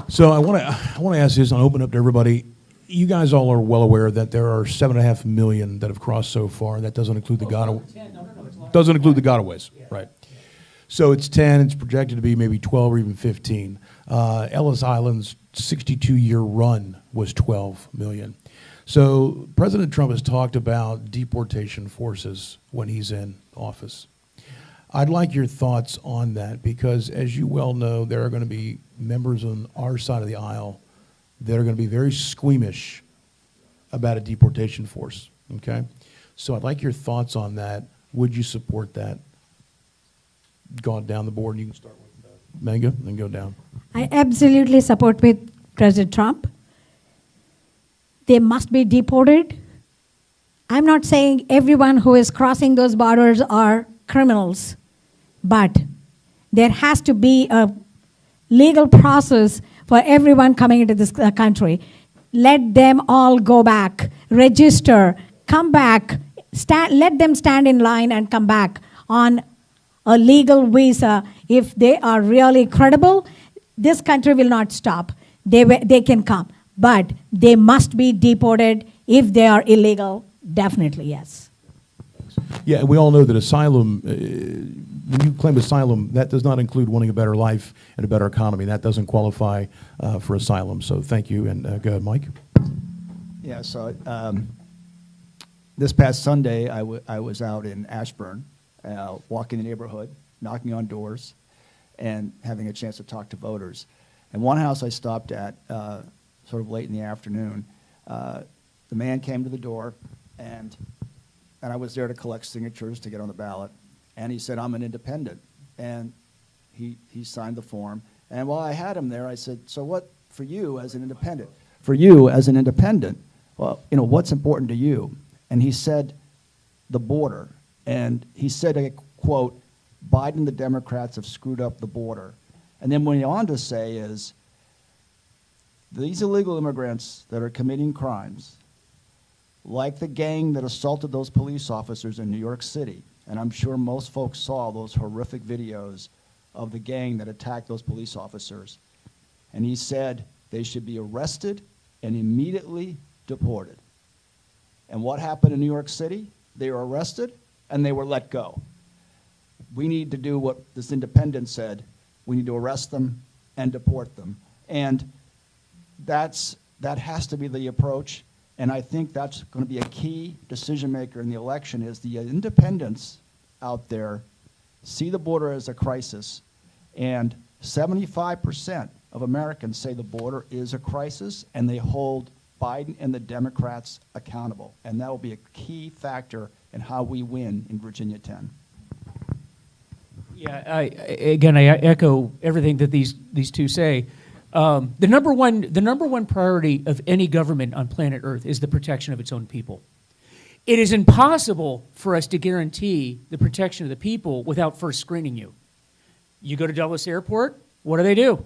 Speaker 5: So I want to ask this and open up to everybody. You guys all are well aware that there are 7.5 million that have crossed so far. That doesn't include the doesn't include the gotaways, right? So it's 10. It's projected to be maybe 12 or even 15. Ellis Island's 62-year run was 12 million. So President Trump has talked about deportation forces when he's in office. I'd like your thoughts on that because, as you well know, there are going to be members on our side of the aisle that are going to be very squeamish about a deportation force, okay? So I'd like your thoughts on that. Would you support that? Go down the board, and you can start with Manga, and then go down.
Speaker 3: I absolutely support with President Trump. They must be deported. I'm not saying everyone who is crossing those borders are criminals, but there has to be a legal process for everyone coming into this country. Let them all go back, register, come back, let them stand in line and come back on a legal visa. If they are really credible, this country will not stop. They can come, but they must be deported. If they are illegal, definitely yes.
Speaker 5: Yeah, and we all know that asylum, when you claim asylum, that does not include wanting a better life and a better economy. That doesn't qualify for asylum. So thank you, and go ahead, Mike.
Speaker 2: Yeah, so this past Sunday, I was out in Ashburn, walking the neighborhood, knocking on doors, and having a chance to talk to voters. And one house I stopped at sort of late in the afternoon, the man came to the door, and I was there to collect signatures to get on the ballot. And he said, "I'm an independent." And he signed the form. And while I had him there, I said, "So what for you as an independent? For you as an independent, well, what's important to you?" And he said, "The border." And he said, I quote, "Biden and the Democrats have screwed up the border." And then what he went on to say is, these illegal immigrants that are committing crimes, like the gang that assaulted those police officers in New York City, and I'm sure most folks saw those horrific videos of the gang that attacked those police officers. And he said they should be arrested and immediately deported. And what happened in New York City? They were arrested and they were let go. We need to do what this independent said. We need to arrest them and deport them. And that has to be the approach. And I think that's going to be a key decision maker in the election is the independents out there see the border as a crisis. And 75% of Americans say the border is a crisis, and they hold Biden and the Democrats accountable. And that will be a key factor in how we win in Virginia 10.
Speaker 4: Yeah, I echo everything that these two say. The number one priority of any government on planet Earth is the protection of its own people. It is impossible for us to guarantee the protection of the people without first screening you. You go to Dulles Airport, what do?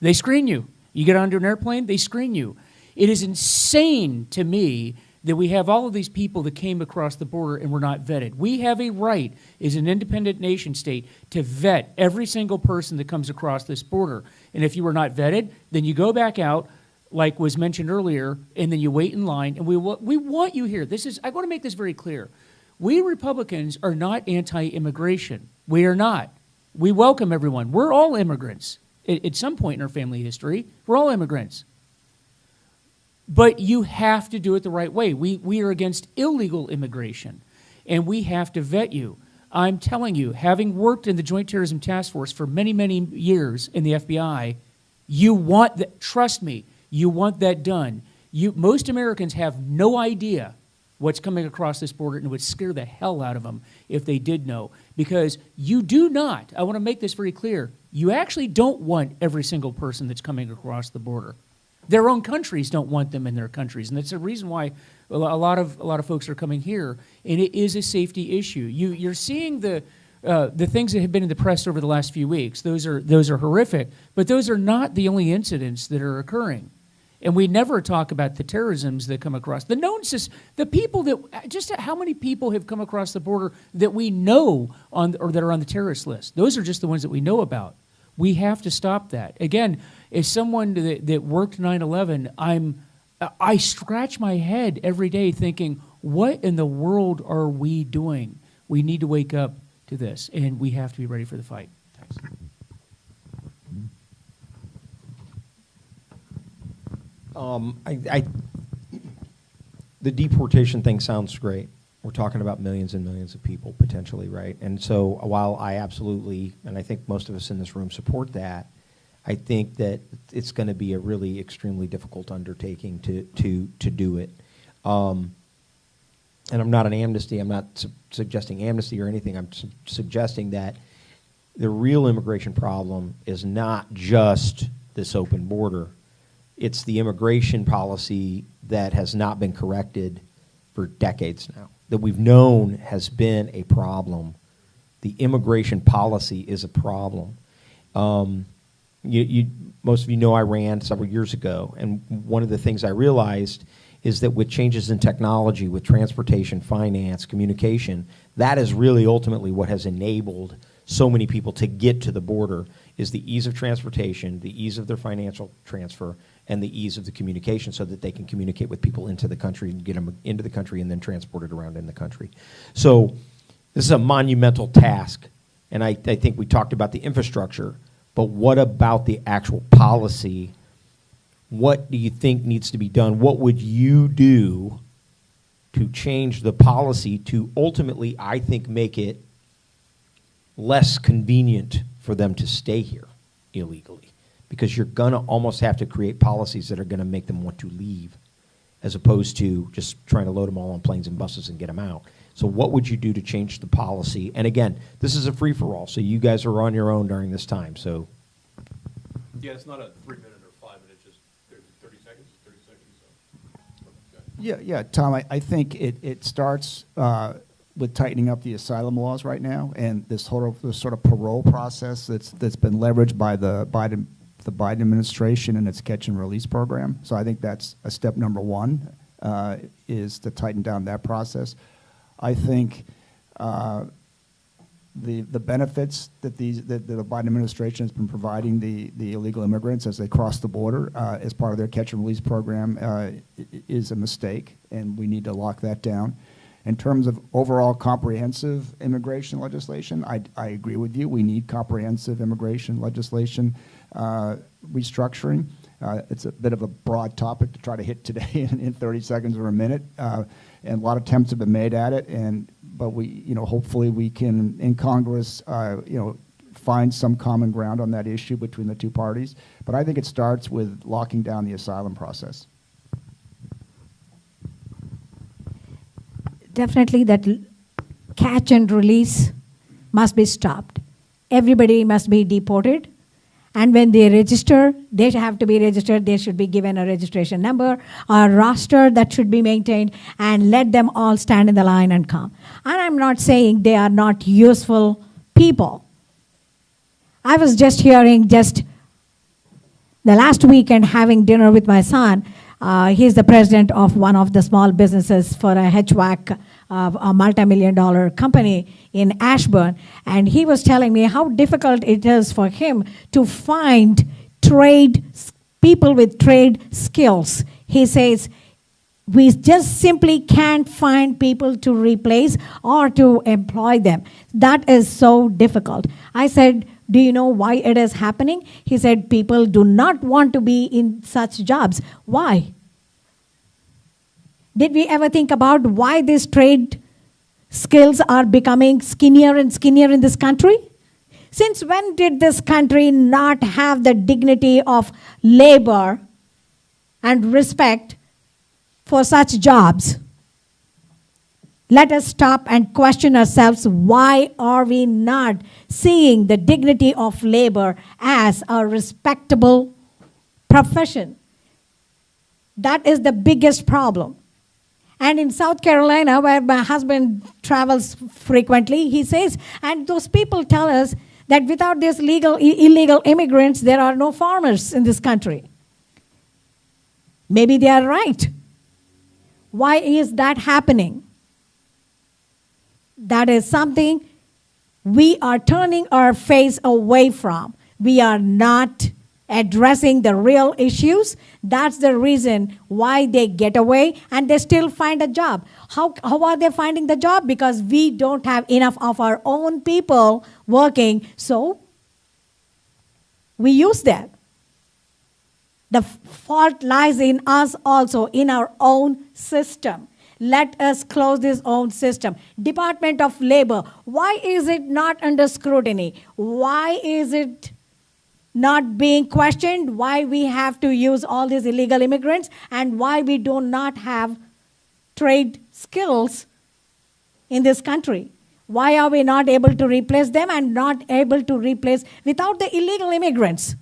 Speaker 4: They screen you. You get onto an airplane, they screen you. It is insane to me that we have all of these people that came across the border and were not vetted. We have a right as an independent nation state to vet every single person that comes across this border. And if you were not vetted, then you go back out, like was mentioned earlier, and then you wait in line. And we want you here. I want to make this very clear. We Republicans are not anti-immigration. We are not. We welcome everyone. We're all immigrants. At some point in our family history, we're all immigrants. But you have to do it the right way. We are against illegal immigration, and we have to vet you. I'm telling you, having worked in the Joint Terrorism Task Force for many, many years in the FBI, you want that, trust me, you want that done. Most Americans have no idea what's coming across this border, and it would scare the hell out of them if they did know. Because you do not, I want to make this very clear, you actually don't want every single person that's coming across the border. Their own countries don't want them in their countries, and that's the reason why a lot of folks are coming here. And it is a safety issue. You're seeing the things that have been in the press over the last few weeks. Those are horrific, but those are not the only incidents that are occurring. And we never talk about the terrorisms that come across. The people that, just how many people have come across the border that we know or that are on the terrorist list? Those are just the ones that we know about. We have to stop that. Again, as someone that worked 9/11, I scratch my head every day thinking, what in the world are we doing? We need to wake up to this, and we have to be ready for the fight. Thanks.
Speaker 1: The deportation thing sounds great. We're talking about millions and millions of people potentially, right? And so while I absolutely, and I think most of us in this room support that, I think that it's going to be a really extremely difficult undertaking to do it. And I'm not an amnesty. I'm not suggesting amnesty or anything. I'm suggesting that the real immigration problem is not just this open border. It's the immigration policy that has not been corrected for decades now, that we've known has been a problem. The immigration policy is a problem. Most of you know I ran several years ago, and one of the things I realized is that with changes in technology, with transportation, finance, communication, that is really ultimately what has enabled so many people to get to the border, is the ease of transportation, the ease of their financial transfer, and the ease of the communication so that they can communicate with people into the country and get them into the country and then transported around in the country. So this is a monumental task, and I think we talked about the infrastructure, but what about the actual policy? What do you think needs to be done? What would you do to change the policy to ultimately, I think, make it less convenient for them to stay here illegally? Because you're going to almost have to create policies that are going to make them want to leave, as opposed to just trying to load them all on planes and buses and get them out. So what would you do to change the policy? And again, this is a free-for-all, so you guys are on your own during this time. So,
Speaker 5: Yeah, it's not a 3-minute or 5-minute, just 30 seconds. 30 seconds. So.
Speaker 2: Yeah, Tom, I think it starts with tightening up the asylum laws right now, and this sort of parole process that's been leveraged by the Biden administration and its catch and release program. So I think that's a step number one, is to tighten down that process. I think the benefits that the Biden administration has been providing the illegal immigrants as they cross the border as part of their catch and release program is a mistake, and we need to lock that down. In terms of overall comprehensive immigration legislation, I agree with you. We need comprehensive immigration legislation restructuring. It's a bit of a broad topic to try to hit today in 30 seconds or a minute, and a lot of attempts have been made at it. But we, hopefully we can in Congress, find some common ground on that issue between the two parties. But I think it starts with locking down the asylum process.
Speaker 3: Definitely that catch and release must be stopped. Everybody must be deported. And when they register, they have to be registered. They should be given a registration number, a roster that should be maintained, and let them all stand in the line and come. And I'm not saying they are not useful people. I was just hearing the last weekend having dinner with my son. He's the president of one of the small businesses for a HVAC, a multi-million-dollar company in Ashburn. And he was telling me how difficult it is for him to find people with trade skills. He says, we just simply can't find people to replace or to employ them. That is so difficult. I said, do you know why it is happening? He said, people do not want to be in such jobs. Why? Did we ever think about why these trade skills are becoming skinnier and skinnier in this country? Since when did this country not have the dignity of labor and respect for such jobs? Let us stop and question ourselves, why are we not seeing the dignity of labor as a respectable profession? That is the biggest problem. And in South Carolina, where my husband travels frequently, he says, and those people tell us that without these illegal immigrants, there are no farmers in this country. Maybe they are right. Why is that happening? That is something we are turning our face away from. We are not addressing the real issues. That's the reason why they get away and they still find a job. How are they finding the job? Because we don't have enough of our own people working, so we use that. The fault lies in us also, in our own system. Let us close this own system. Department of Labor, why is it not under scrutiny? Why is it not being questioned? Why we have to use all these illegal immigrants, and why we do not have trade skills in this country? Why are we not able to replace them and not able to replace without the illegal immigrants?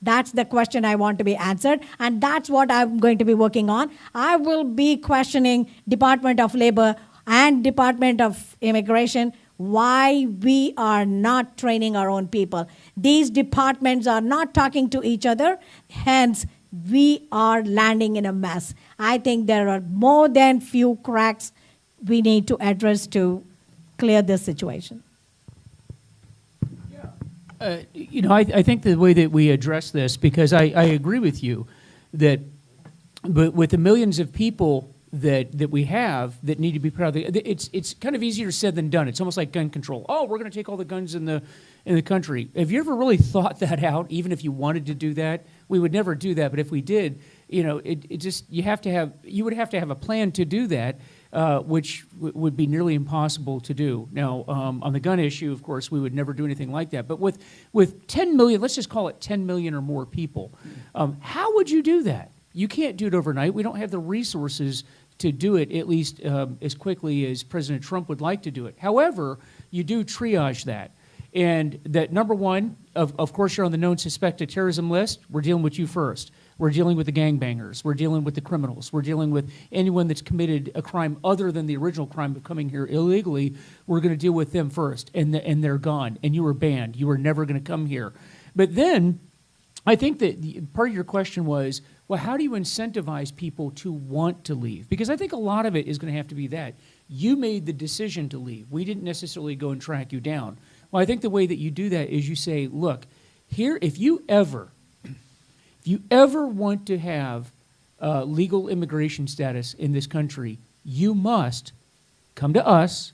Speaker 3: That's the question I want to be answered, and that's what I'm going to be working on. I will be questioning Department of Labor and Department of Immigration why we are not training our own people. These departments are not talking to each other, hence we are landing in a mess. I think there are more than few cracks we need to address to clear this situation.
Speaker 4: I think the way that we address this, because I agree with you that, but with the millions of people that we have that need to be proud of, it's kind of easier said than done. It's almost like gun control. Oh, we're going to take all the guns in the country. Have you ever really thought that out? Even if you wanted to do that, we would never do that. But if we did, you would have to have a plan to do that. Which would be nearly impossible to do. Now, on the gun issue, of course, we would never do anything like that. But with 10 million, let's just call it 10 million or more people, how would you do that? You can't do it overnight. We don't have the resources to do it, at least as quickly as President Trump would like to do it. However, you do triage that. And that, number one, of course, you're on the known suspected terrorism list. We're dealing with you first. We're dealing with the gangbangers. We're dealing with the criminals. We're dealing with anyone that's committed a crime other than the original crime of coming here illegally. We're going to deal with them first, and they're gone, and you were banned. You were never going to come here. But then I think that part of your question was, well, how do you incentivize people to want to leave? Because I think a lot of it is going to have to be that. You made the decision to leave. We didn't necessarily go and track you down. Well, I think the way that you do that is you say, look, here, if you ever want to have legal immigration status in this country, you must come to us.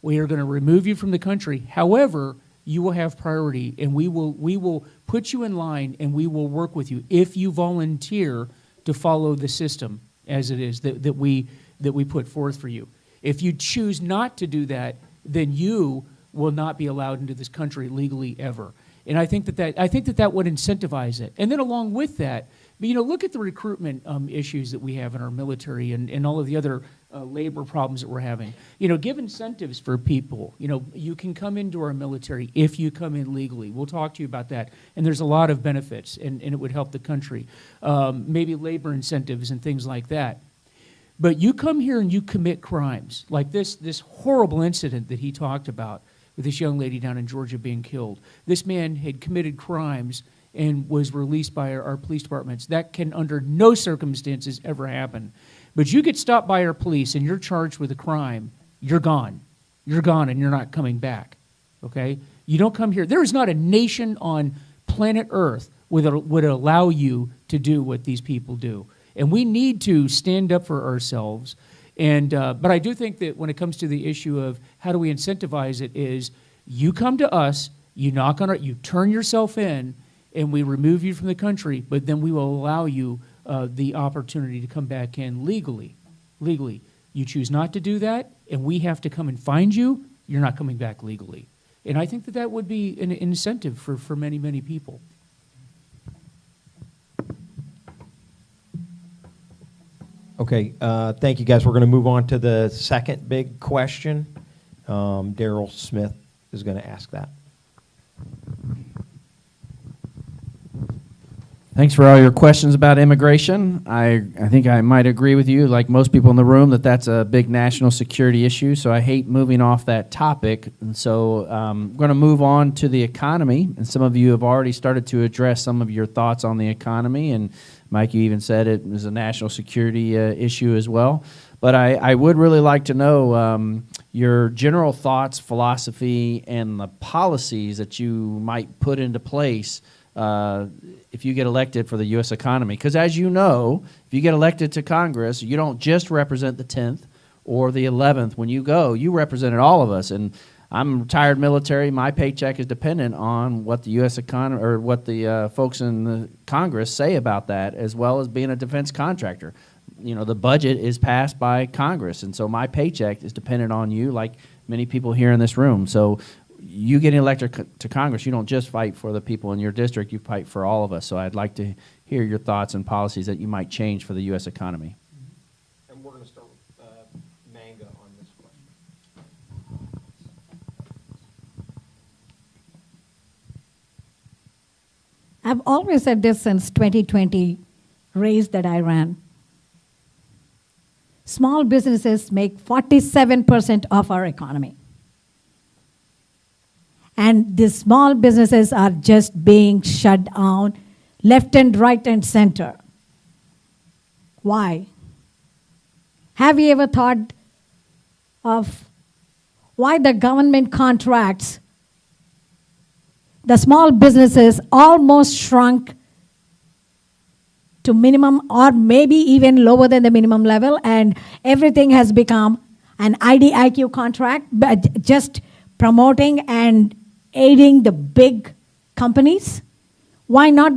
Speaker 4: We are going to remove you from the country. However, you will have priority, and we will put you in line, and we will work with you if you volunteer to follow the system as it is that we put forth for you. If you choose not to do that, then you will not be allowed into this country legally ever. And I think that would incentivize it. And then along with that, look at the recruitment issues that we have in our military and all of the other labor problems that we're having. Give incentives for people. You can come into our military if you come in legally. We'll talk to you about that. And there's a lot of benefits, and it would help the country. Maybe labor incentives and things like that. But you come here and you commit crimes, like this horrible incident that he talked about with this young lady down in Georgia being killed. This man had committed crimes and was released by our police departments. That can under no circumstances ever happen. But you get stopped by our police and you're charged with a crime, you're gone. You're gone and you're not coming back, okay? You don't come here. There is not a nation on planet Earth would allow you to do what these people do. And we need to stand up for ourselves. But I do think that when it comes to the issue of how do we incentivize it is you come to us, you turn yourself in, and we remove you from the country, but then we will allow you the opportunity to come back in legally. You choose not to do that, and we have to come and find you, you're not coming back legally. And I think that would be an incentive for many, many people.
Speaker 1: Okay, thank you, guys. We're going to move on to the second big question. Daryl Smith is going to ask that.
Speaker 6: Thanks for all your questions about immigration. I think I might agree with you, like most people in the room, that that's a big national security issue, so I hate moving off that topic. And so I'm going to move on to the economy, and some of you have already started to address some of your thoughts on the economy, and Mike, you even said it was a national security issue as well. But I would really like to know your general thoughts, philosophy, and the policies that you might put into place if you get elected for the U.S. economy. Because as you know, if you get elected to Congress, you don't just represent the 10th or the 11th. When you go, you represented all of us. And I'm retired military. My paycheck is dependent on what the U.S. economy or what the folks in the Congress say about that, as well as being a defense contractor. The budget is passed by Congress, and so my paycheck is dependent on you, like many people here in this room. So you getting elected to Congress, you don't just fight for the people in your district, you fight for all of us. So I'd like to hear your thoughts and policies that you might change for the U.S. economy.
Speaker 1: And we're going to start with Manga on this question.
Speaker 3: I've always said this since 2020 race that I ran. Small businesses make 47% of our economy. And the small businesses are just being shut down left and right and center. Why? Have you ever thought of why the government contracts the small businesses almost shrunk to minimum or maybe even lower than the minimum level, and everything has become an IDIQ contract, but just promoting and aiding the big companies? Why not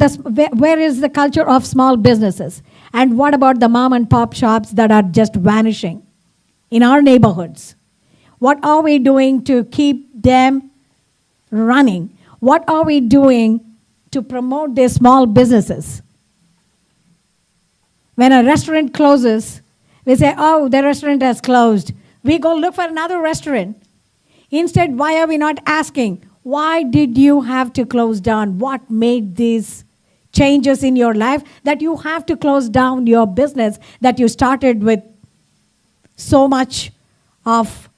Speaker 3: where is the culture of small businesses? And what about the mom and pop shops that are just vanishing in our neighborhoods? What are we doing to keep them running? What are we doing to promote their small businesses? When a restaurant closes, we say, oh, the restaurant has closed. We go look for another restaurant. Instead, why are we not asking, why did you have to close down? What made these changes in your life that you have to close down your business that you started with so much of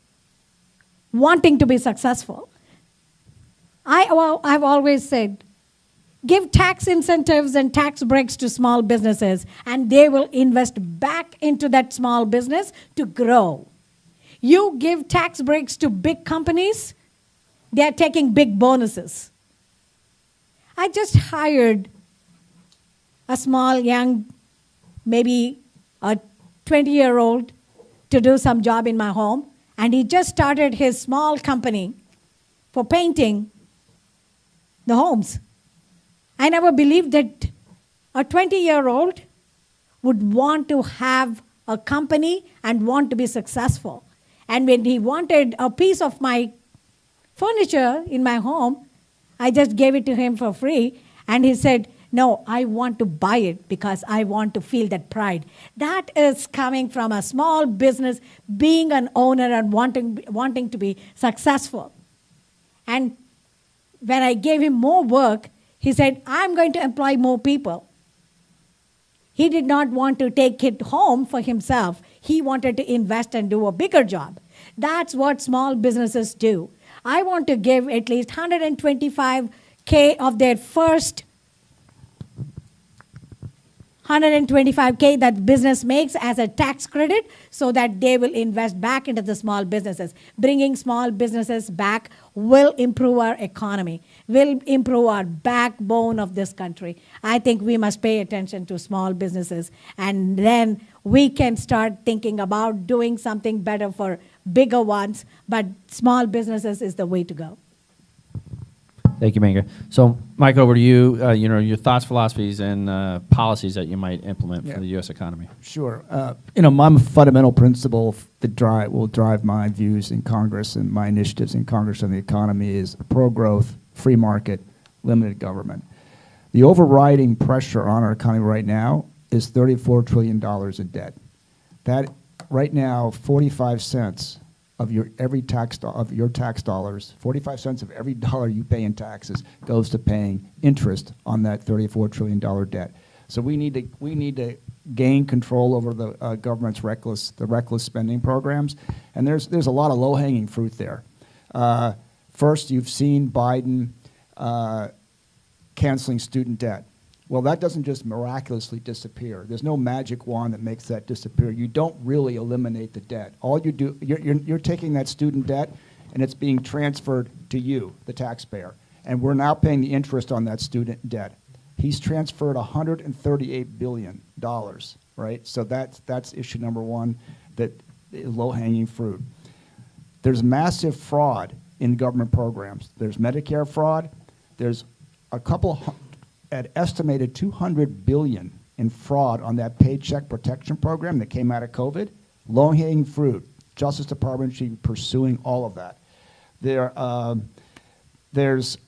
Speaker 3: wanting to be successful? I've always said, give tax incentives and tax breaks to small businesses, and they will invest back into that small business to grow. You give tax breaks to big companies, they're taking big bonuses. I just hired a small, young, maybe a 20-year-old to do some job in my home, and he just started his small company for painting the homes. I never believed that a 20-year-old would want to have a company and want to be successful. And when he wanted a piece of my furniture in my home, I just gave it to him for free, and he said, no, I want to buy it because I want to feel that pride. That is coming from a small business, being an owner and wanting to be successful. And when I gave him more work, he said, I'm going to employ more people. He did not want to take it home for himself. He wanted to invest and do a bigger job. That's what small businesses do. I want to give at least $125K of their first $125K that business makes as a tax credit so that they will invest back into the small businesses. Bringing small businesses back will improve our economy, will improve our backbone of this country. I think we must pay attention to small businesses, and then we can start thinking about doing something better for bigger ones, but small businesses is the way to go.
Speaker 6: Thank you, Manga. So, Mike, over to you. Your thoughts, philosophies, and policies that you might implement for the U.S. economy.
Speaker 2: Sure. My fundamental principle that will drive my views in Congress and my initiatives in Congress on the economy is pro-growth, free market, limited government. The overriding pressure on our economy right now is $34 trillion in debt. That right now, 45 cents of your tax dollars, 45 cents of every dollar you pay in taxes goes to paying interest on that $34 trillion debt. So we need to gain control over the government's reckless spending programs, and there's a lot of low-hanging fruit there. First, you've seen Biden canceling student debt. Well, that doesn't just miraculously disappear. There's no magic wand that makes that disappear. You don't really eliminate the debt. All you do, you're taking that student debt, and it's being transferred to you, the taxpayer. And we're now paying the interest on that student debt. He's transferred $138 billion, right? So that's issue number one, that is low-hanging fruit. There's massive fraud in government programs. There's Medicare fraud. There's a couple at estimated $200 billion in fraud on that Paycheck Protection Program that came out of COVID. Low-hanging fruit. Justice Department should be pursuing all of that. There's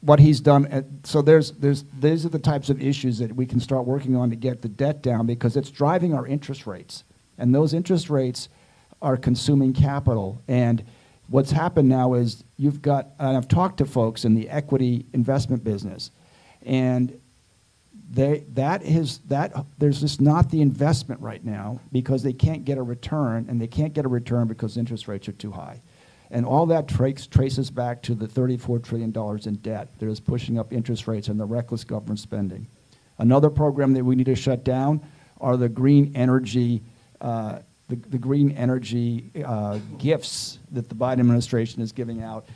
Speaker 2: what he's done. So these are the types of issues that we can start working on to get the debt down, because it's driving our interest rates. And those interest rates are consuming capital. And what's happened now is and I've talked to folks in the equity investment business, and there's just not the investment right now because they can't get a return, and they can't get a return because interest rates are too high. And all that traces back to the $34 trillion in debt that is pushing up interest rates and the reckless government spending. Another program that we need to shut down are the green energy gifts that the Biden administration is giving out.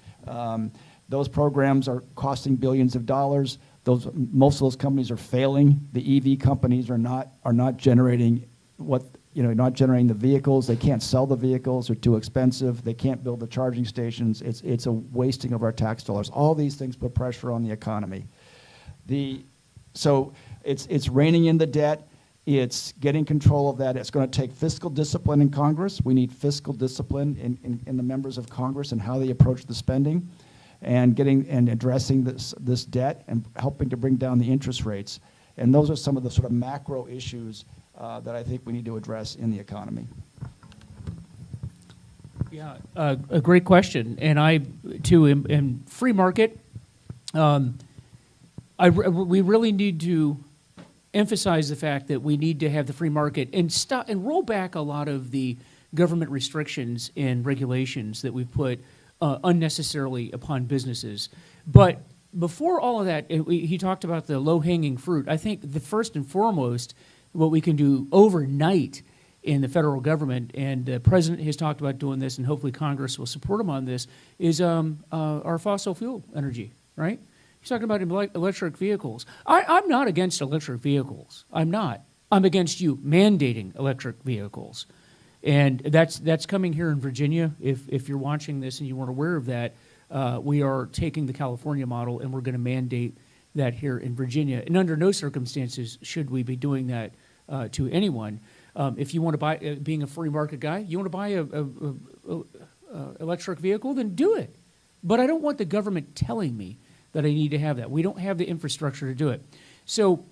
Speaker 2: Those programs are costing billions of dollars. Most of those companies are failing. The EV companies are not generating not generating the vehicles. They can't sell the vehicles. They're too expensive. They can't build the charging stations. It's a wasting of our tax dollars. All these things put pressure on the economy. So it's reining in the debt. It's getting control of that. It's going to take fiscal discipline in Congress. We need fiscal discipline in the members of Congress and how they approach the spending, and addressing this debt and helping to bring down the interest rates. And those are some of the sort of macro issues that I think we need to address in the economy.
Speaker 4: Yeah, a great question. And I, too, in free market, we really need to emphasize the fact that we need to have the free market and roll back a lot of the government restrictions and regulations that we've put unnecessarily upon businesses. But before all of that, he talked about the low-hanging fruit. I think the first and foremost, what we can do overnight in the federal government, and the president has talked about doing this, and hopefully Congress will support him on this, is our fossil fuel energy, right? He's talking about electric vehicles. I'm not against electric vehicles. I'm not. I'm against you mandating electric vehicles. And that's coming here in Virginia. If you're watching this and you weren't aware of that, we are taking the California model and we're going to mandate that here in Virginia. And under no circumstances should we be doing that to anyone. If you want to buy, being a free market guy, you want to buy a electric vehicle, then do it. But I don't want the government telling me that I need to have that. We don't have the infrastructure to do it. So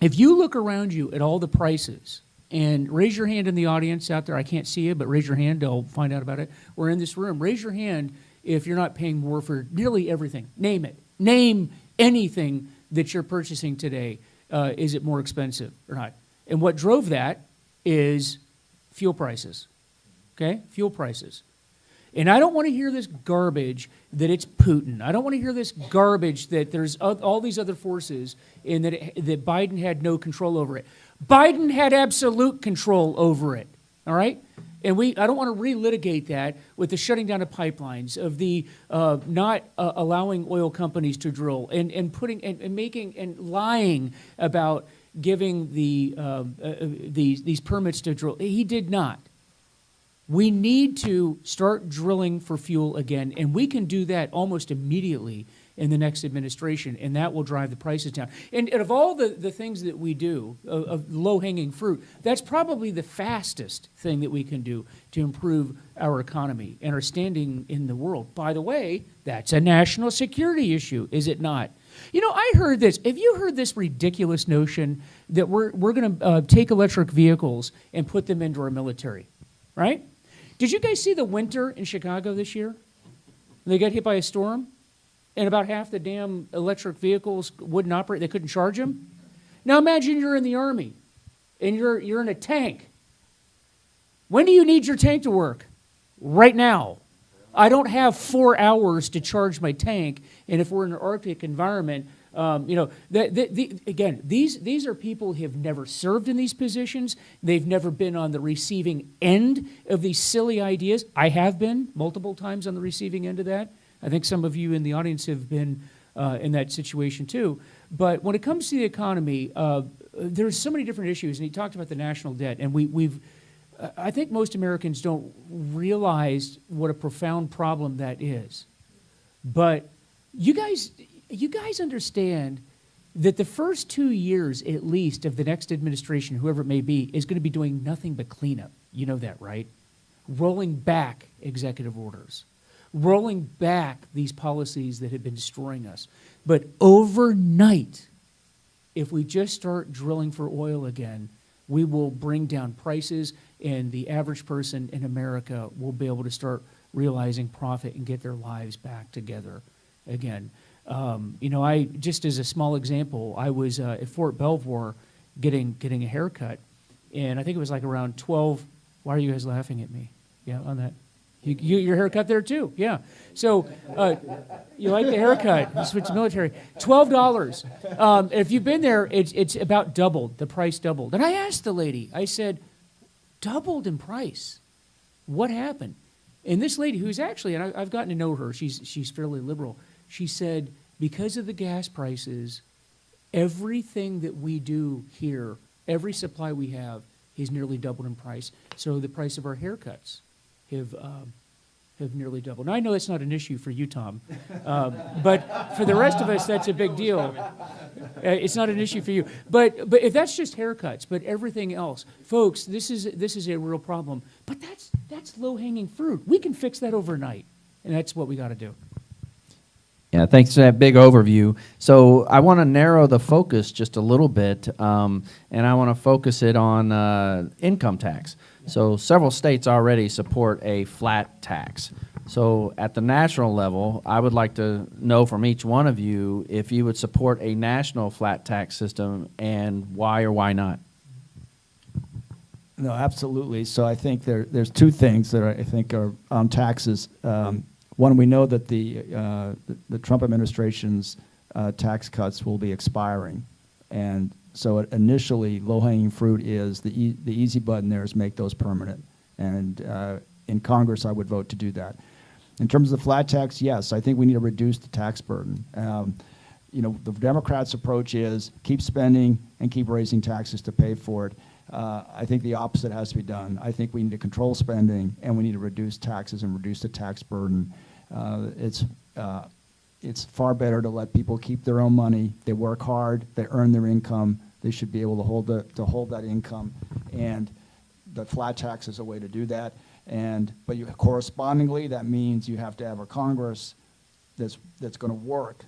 Speaker 4: if you look around you at all the prices, and raise your hand in the audience out there. I can't see you, but raise your hand. I'll find out about it. We're in this room. Raise your hand if you're not paying more for nearly everything. Name it. Name anything that you're purchasing today. Is it more expensive or not? And what drove that is fuel prices. Okay? Fuel prices. And I don't want to hear this garbage that it's Putin. I don't want to hear this garbage that there's all these other forces and that Biden had no control over it. Biden had absolute control over it, all right? And I don't want to relitigate that with the shutting down of pipelines, of the not allowing oil companies to drill, and putting and making and lying about giving these permits to drill. He did not. We need to start drilling for fuel again, and we can do that almost immediately in the next administration, and that will drive the prices down. And of all the things that we do, of low-hanging fruit, that's probably the fastest thing that we can do to improve our economy and our standing in the world. By the way, that's a national security issue, is it not? You know, I heard this. Have you heard this ridiculous notion that we're going to take electric vehicles and put them into our military, right? Did you guys see the winter in Chicago this year? They got hit by a storm, and about half the damn electric vehicles wouldn't operate. They couldn't charge them. Now imagine you're in the Army, and you're in a tank. When do you need your tank to work? Right now. I don't have 4 hours to charge my tank, and if we're in an Arctic environment, again, these are people who have never served in these positions. They've never been on the receiving end of these silly ideas. I have been multiple times on the receiving end of that. I think some of you in the audience have been in that situation too. But when it comes to the economy, there's so many different issues, and he talked about the national debt, and I think most Americans don't realize what a profound problem that is. But you guys understand that the first 2 years, at least, of the next administration, whoever it may be, is going to be doing nothing but cleanup. You know that, right? Rolling back executive orders, rolling back these policies that have been destroying us. But overnight, if we just start drilling for oil again, we will bring down prices, and the average person in America will be able to start realizing profit and get their lives back together again. I just as a small example, I was at Fort Belvoir getting a haircut, and I think it was like around 12. Why are you guys laughing at me? Yeah, on that. Your haircut there too, yeah. So you like the haircut? You switch to military. $12. If you've been there, it's about doubled. The price doubled. And I asked the lady. I said, doubled in price. What happened? And this lady, who's actually, and I've gotten to know her. She's fairly liberal. She said, because of the gas prices, everything that we do here, every supply we have, has nearly doubled in price. So the price of our haircuts have nearly doubled. Now, I know that's not an issue for you, Tom, but for the rest of us, that's a big deal. It's not an issue for you. But if that's just haircuts, but everything else, folks, this is a real problem. But that's low-hanging fruit. We can fix that overnight, and that's what we got to do.
Speaker 6: Yeah, thanks for that big overview. So I want to narrow the focus just a little bit, and I want to focus it on income tax. So several states already support a flat tax. So at the national level, I would like to know from each one of you if you would support a national flat tax system and why or why not.
Speaker 2: No, absolutely. So I think there's two things that I think are on taxes. One, we know that the Trump administration's tax cuts will be expiring And so initially, low-hanging fruit is the easy button there is make those permanent. And in Congress, I would vote to do that. In terms of the flat tax, yes, I think we need to reduce the tax burden. You know, the Democrats' approach is keep spending and keep raising taxes to pay for it. I think the opposite has to be done. I think we need to control spending and we need to reduce taxes and reduce the tax burden. It's far better to let people keep their own money. They work hard, they earn their income, they should be able to hold that income, and the flat tax is a way to do that. But correspondingly, that means you have to have a Congress that's going to work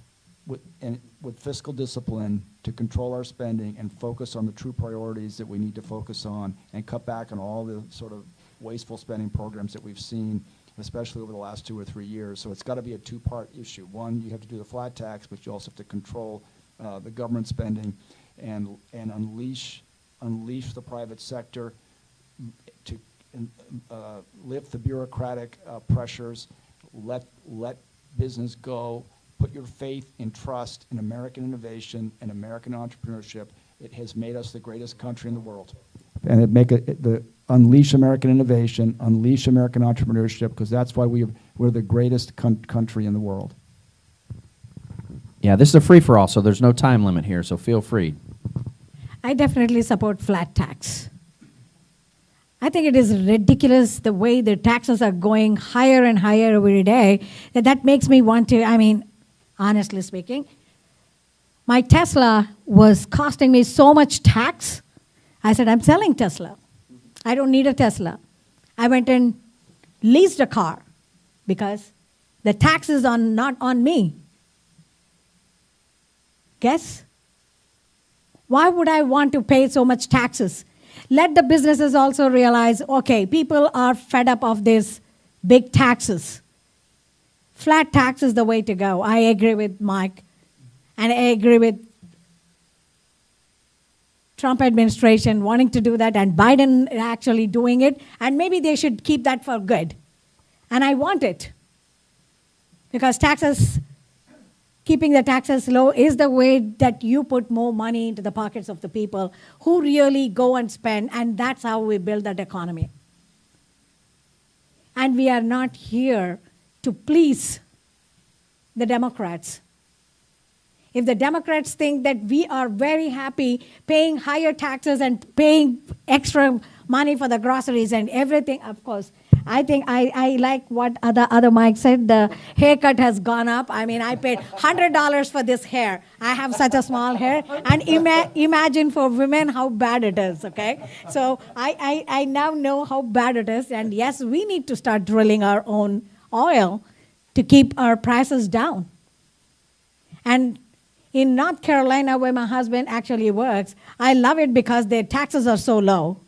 Speaker 2: with fiscal discipline to control our spending and focus on the true priorities that we need to focus on, and cut back on all the sort of wasteful spending programs that we've seen, especially over the last 2 or 3 years. So it's got to be a two-part issue. One, you have to do the flat tax, but you also have to control the government spending and unleash the private sector to lift the bureaucratic pressures, let business go, put your faith and trust in American innovation and American entrepreneurship. It has made us the greatest country in the world. And unleash American innovation, unleash American entrepreneurship, because that's why we're the greatest country in the world.
Speaker 6: Yeah, this is a free-for-all, so there's no time limit here, so feel free.
Speaker 3: I definitely support flat tax. I think it is ridiculous the way the taxes are going higher and higher every day, that makes me want to, I mean, honestly speaking, my Tesla was costing me so much tax. I said, I'm selling Tesla. I don't need a Tesla. I went and leased a car because the taxes are not on me. Guess? Why would I want to pay so much taxes? Let the businesses also realize, okay, people are fed up of these big taxes. Flat tax is the way to go. I agree with Mike, and I agree with Trump administration wanting to do that, and Biden actually doing it, and maybe they should keep that for good. And I want it, because keeping the taxes low is the way that you put more money into the pockets of the people who really go and spend, and that's how we build that economy. And we are not here to please the Democrats. If the Democrats think that we are very happy paying higher taxes and paying extra money for the groceries and everything, of course, I think I like what other Mike said. The haircut has gone up. I mean, I paid $100 for this hair. I have such a small hair. And imagine for women how bad it is, okay? So I now know how bad it is. And yes, we need to start drilling our own oil to keep our prices down. And in North Carolina, where my husband actually works, I love it because their taxes are so low.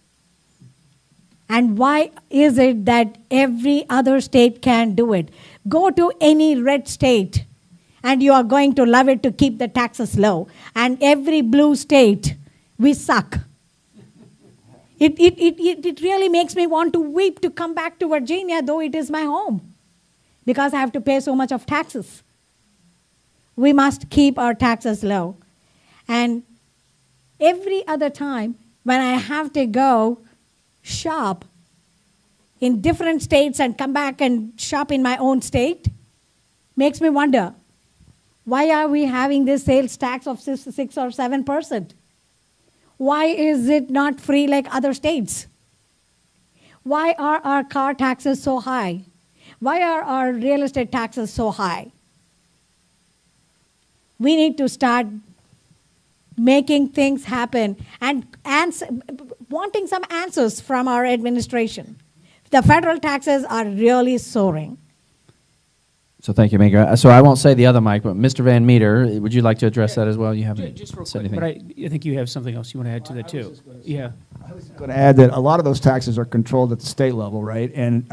Speaker 3: And why is it that every other state can't do it? Go to any red state, and you are going to love it to keep the taxes low. And every blue state, we suck. It really makes me want to weep to come back to Virginia, though it is my home, because I have to pay so much of taxes. We must keep our taxes low. And every other time when I have to go shop in different states and come back and shop in my own state, makes me wonder, why are we having this sales tax of 6 or 7%? Why is it not free like other states? Why are our car taxes so high? Why are our real estate taxes so high? We need to start making things happen and wanting some answers from our administration. The federal taxes are really soaring.
Speaker 6: So thank you, Megan. So I won't say the other mic, but Mr. Van Meter, would you like to address that as well? You haven't
Speaker 4: Just real
Speaker 6: said
Speaker 4: quick,
Speaker 6: anything.
Speaker 4: but I think you have something else you want to add to that too. Yeah.
Speaker 2: I was going to add that a lot of those taxes are controlled at the state level, right? And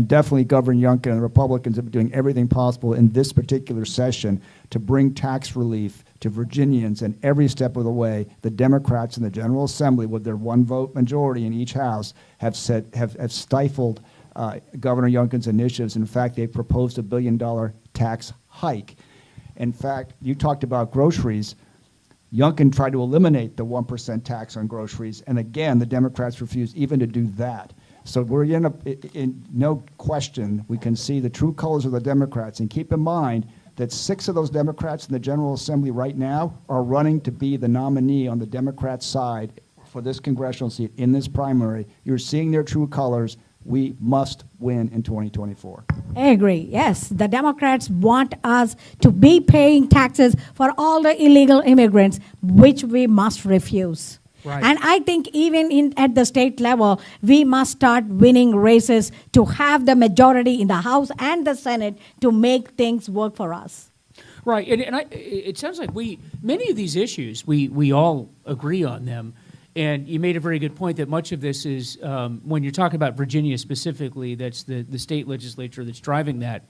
Speaker 2: definitely Governor Youngkin and the Republicans have been doing everything possible in this particular session to bring tax relief to Virginians, and every step of the way, the Democrats in the General Assembly, with their one-vote majority in each house, have stifled Governor Youngkin's initiatives. In fact, they proposed $1 billion tax hike. In fact, you talked about groceries. Youngkin tried to eliminate the 1% tax on groceries, and again, the Democrats refused even to do that. So we're in no question, we can see the true colors of the Democrats, and keep in mind that 6 of those Democrats in the General Assembly right now are running to be the nominee on the Democrat side for this congressional seat in this primary. You're seeing their true colors. We must win in 2024.
Speaker 3: I agree. Yes, the Democrats want us to be paying taxes for all the illegal immigrants, which we must refuse.
Speaker 4: Right.
Speaker 3: And I think even at the state level, we must start winning races to have the majority in the House and the Senate to make things work for us.
Speaker 4: Right, and it sounds like many of these issues, we all agree on them. And you made a very good point that much of this is, when you're talking about Virginia specifically, that's the state legislature that's driving that.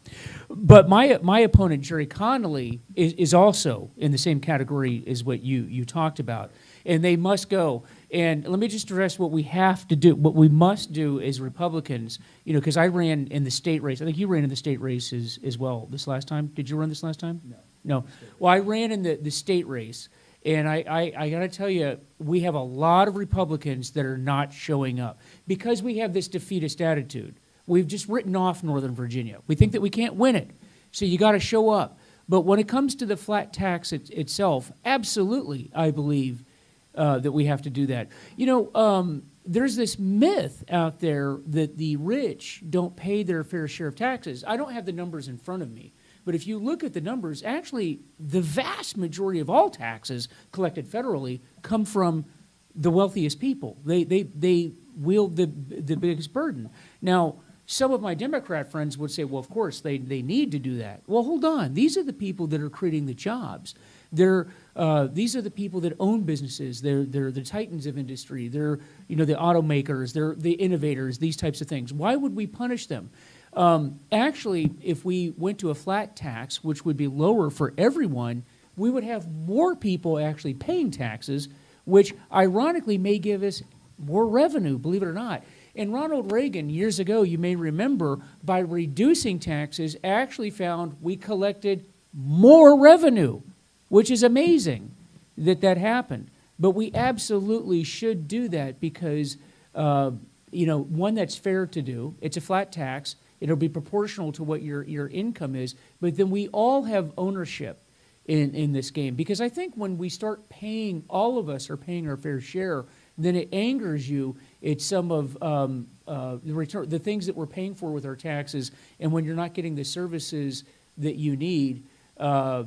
Speaker 4: But my opponent, Jerry Connolly, is also in the same category as what you talked about. And they must go. And let me just address what we have to do, what we must do as Republicans, because I ran in the state race. I think you ran in the state race as well this last time. Did you run this last time? No. Well, I ran in the state race. And I got to tell you, we have a lot of Republicans that are not showing up because we have this defeatist attitude. We've just written off Northern Virginia. We think that we can't win it. So you got to show up. But when it comes to the flat tax itself, absolutely, I believe that we have to do that. There's this myth out there that the rich don't pay their fair share of taxes. I don't have the numbers in front of me. But if you look at the numbers, actually, the vast majority of all taxes collected federally come from the wealthiest people. They wield the biggest burden. Now, some of my Democrat friends would say, well, of course, they need to do that. Well, hold on. These are the people that are creating the jobs. These are the people that own businesses. They're the titans of industry. They're the automakers. They're the innovators, these types of things. Why would we punish them? Actually, if we went to a flat tax, which would be lower for everyone, we would have more people actually paying taxes, which ironically may give us more revenue, believe it or not. And Ronald Reagan, years ago, you may remember, by reducing taxes, actually found we collected more revenue, which is amazing that happened. But we absolutely should do that because, one, that's fair to do. It's a flat tax. It'll be proportional to what your income is, but then we all have ownership in this game. Because I think when we start paying, all of us are paying our fair share, then it angers you at some of the things that we're paying for with our taxes, and when you're not getting the services that you need, I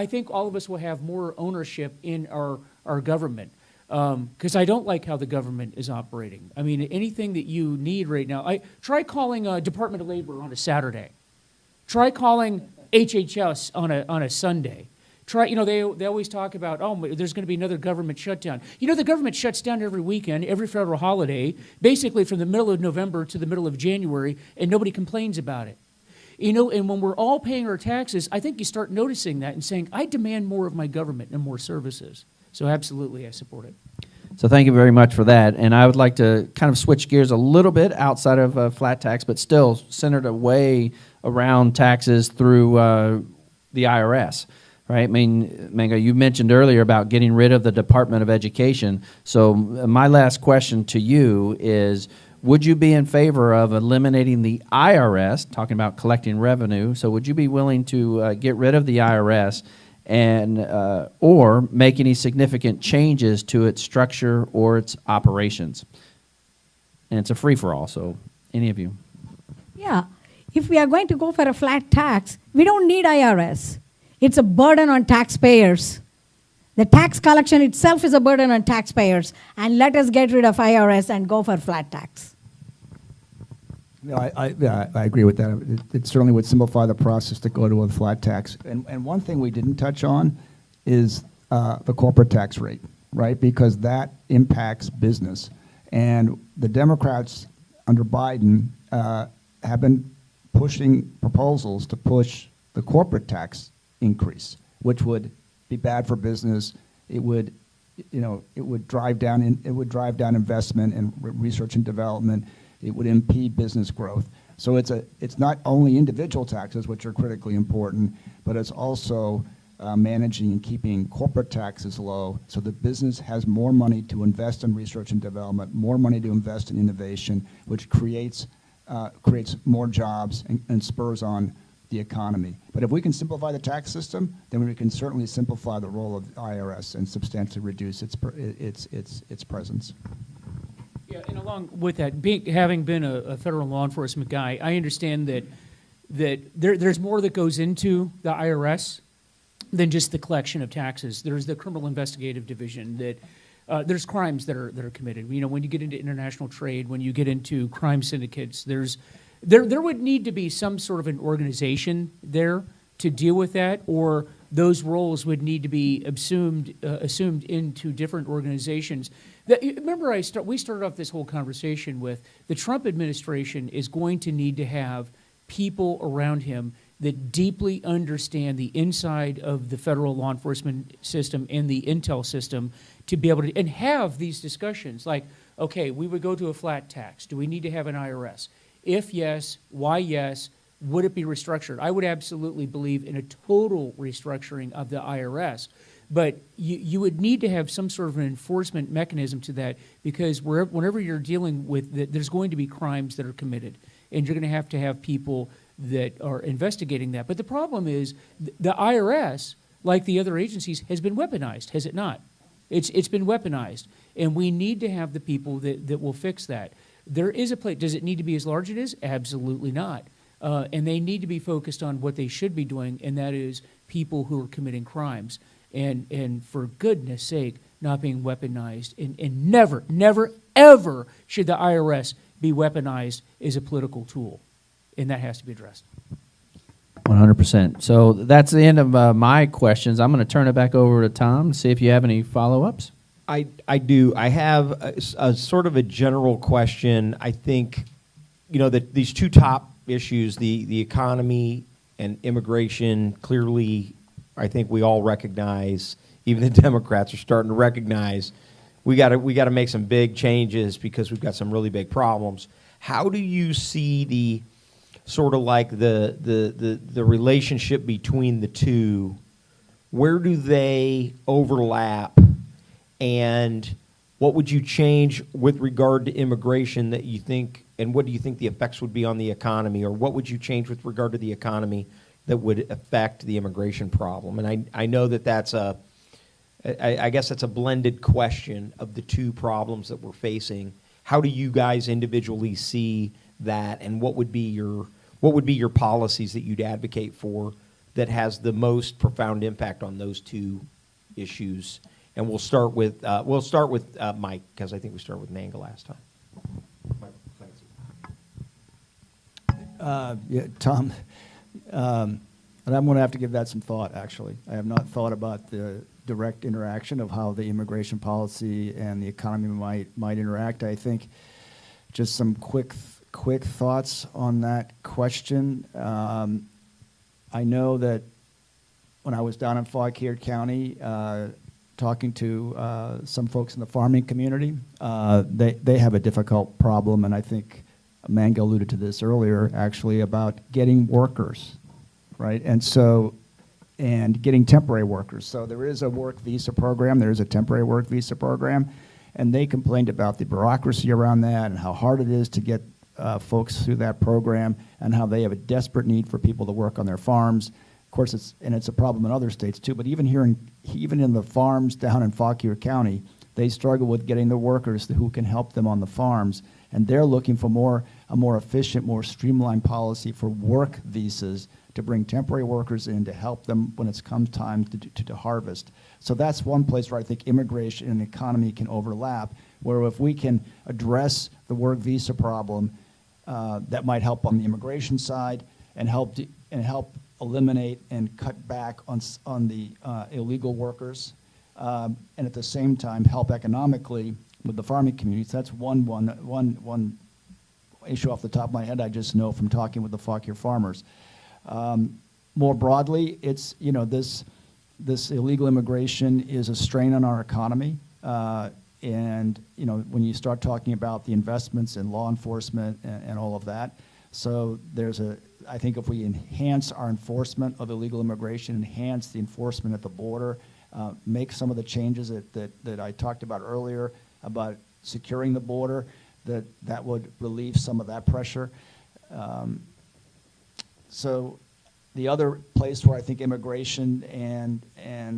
Speaker 4: think all of us will have more ownership in our government. Because I don't like how the government is operating. I mean, anything that you need right now, try calling Department of Labor on a Saturday. Try calling HHS on a Sunday. Try, they always talk about, there's going to be another government shutdown. The government shuts down every weekend, every federal holiday, basically from the middle of November to the middle of January, and nobody complains about it. And when we're all paying our taxes, I think you start noticing that and saying, I demand more of my government and more services. So absolutely, I support it.
Speaker 6: So thank you very much for that. And I would like to kind of switch gears a little bit outside of flat tax, but still centered away around taxes through the IRS, right? I mean, Mango, you mentioned earlier about getting rid of the Department of Education. So my last question to you is, would you be in favor of eliminating the IRS, talking about collecting revenue, so would you be willing to get rid of the IRS and or make any significant changes to its structure or its operations? And it's a free-for-all, so any of you.
Speaker 3: Yeah. If we are going to go for a flat tax, we don't need IRS. It's a burden on taxpayers. The tax collection itself is a burden on taxpayers. And let us get rid of IRS and go for flat tax.
Speaker 2: No, I agree with that. It certainly would simplify the process to go to a flat tax. And one thing we didn't touch on is the corporate tax rate, right? Because that impacts business. And the Democrats under Biden have been pushing proposals to push the corporate tax increase, which would be bad for business. It would, it would drive down investment in research and development. It would impede business growth. So it's not only individual taxes, which are critically important, but it's also managing and keeping corporate taxes low so the business has more money to invest in research and development, more money to invest in innovation, which creates more jobs and spurs on the economy. But if we can simplify the tax system, then we can certainly simplify the role of the IRS and substantially reduce its presence.
Speaker 4: Yeah, and along with that, having been a federal law enforcement guy, I understand that there's more that goes into the IRS than just the collection of taxes. There's the criminal investigative division that there's crimes that are committed. You know, when you get into international trade, when you get into crime syndicates, there would need to be some sort of an organization there to deal with that, or those roles would need to be assumed into different organizations. Remember, we started off this whole conversation with the Trump administration is going to need to have people around him that deeply understand the inside of the federal law enforcement system and the intel system to be able to and have these discussions like, okay, we would go to a flat tax. Do we need to have an IRS? If yes, why yes? Would it be restructured? I would absolutely believe in a total restructuring of the IRS. But you would need to have some sort of an enforcement mechanism to that, because whenever you're dealing with there's going to be crimes that are committed, and you're going to have people that are investigating that. But the problem is the IRS, like the other agencies, has been weaponized, has it not? It's been weaponized, and we need to have the people that will fix that. There is a place. Does it need to be as large as it is? Absolutely not. And they need to be focused on what they should be doing, and that is people who are committing crimes. And for goodness sake, not being weaponized. And never, never, ever should the IRS be weaponized as a political tool. And that has to be addressed.
Speaker 6: 100%. So that's the end of my questions. I'm going to turn it back over to Tom to see if you have any follow-ups.
Speaker 1: I do. I have a sort of a general question. I think, you know, that these two top issues, the economy and immigration, clearly, I think we all recognize, even the Democrats are starting to recognize, we got to make some big changes because we've got some really big problems. How do you see the sort of like the relationship between the two? Where do they overlap? And what would you change with regard to immigration that you think, and what do you think the effects would be on the economy? Or what would you change with regard to the economy that would affect the immigration problem? And I know that I guess that's a blended question of the two problems that we're facing. How do you guys individually see that, and what would be your policies that you'd advocate for that has the most profound impact on those two issues? And we'll start with Mike, because I think we started with Nanga last time.
Speaker 2: Yeah, Tom, and I'm going to have to give that some thought, actually. I have not thought about the direct interaction of how the immigration policy and the economy might interact. I think just some quick thoughts on that question. I know that when I was down in Fauquier County, talking to some folks in the farming community, they have a difficult problem, and I think Manga alluded to this earlier, actually, about getting workers, right? And getting temporary workers. So there is a work visa program, there is a temporary work visa program, and they complained about the bureaucracy around that and how hard it is to get folks through that program, and how they have a desperate need for people to work on their farms. Of course, it's a problem in other states too, but even in the farms down in Fauquier County, they struggle with getting the workers who can help them on the farms, and they're looking for a more efficient, more streamlined policy for work visas to bring temporary workers in to help them when it's come time to harvest. So that's one place where I think immigration and the economy can overlap, where if we can address the work visa problem, that might help on the immigration side and help eliminate and cut back on the illegal workers, and at the same time help economically with the farming communities. That's one issue off the top of my head I just know from talking with the Fauquier farmers. More broadly, it's, you know, this illegal immigration is a strain on our economy, and, you know, when you start talking about the investments in law enforcement and all of that. So I think if we enhance our enforcement of illegal immigration, enhance the enforcement at the border, make some of the changes that I talked about earlier about securing the border, that would relieve some of that pressure. So the other place where I think immigration and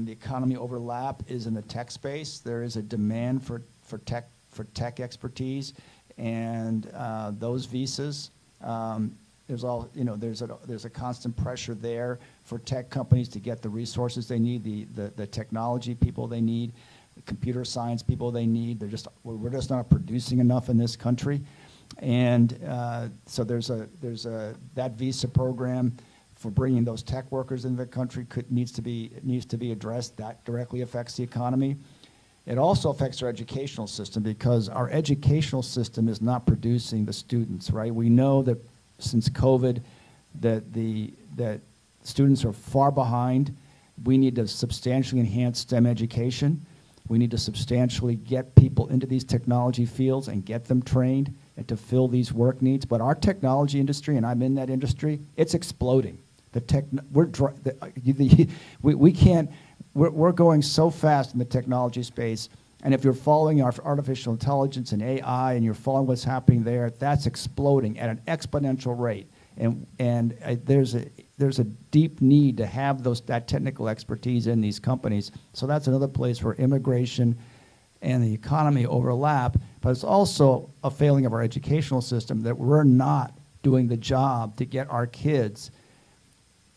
Speaker 2: the economy overlap is in the tech space. There is a demand for tech expertise, and those visas. There's a constant pressure there for tech companies to get the resources they need, the technology people they need, the computer science people they need. We're just not producing enough in this country, and so there's that visa program for bringing those tech workers into the country needs to be addressed. That directly affects the economy. It also affects our educational system because our educational system is not producing the students, right? We know that since COVID that students are far behind. We need to substantially enhance STEM education. We need to substantially get people into these technology fields and get them trained and to fill these work needs. But our technology industry, and I'm in that industry, it's exploding. We're going so fast in the technology space, and if you're following our artificial intelligence and AI, and you're following what's happening there, that's exploding at an exponential rate. And there's a deep need to have that technical expertise in these companies. So that's another place where immigration and the economy overlap. But it's also a failing of our educational system that we're not doing the job to get our kids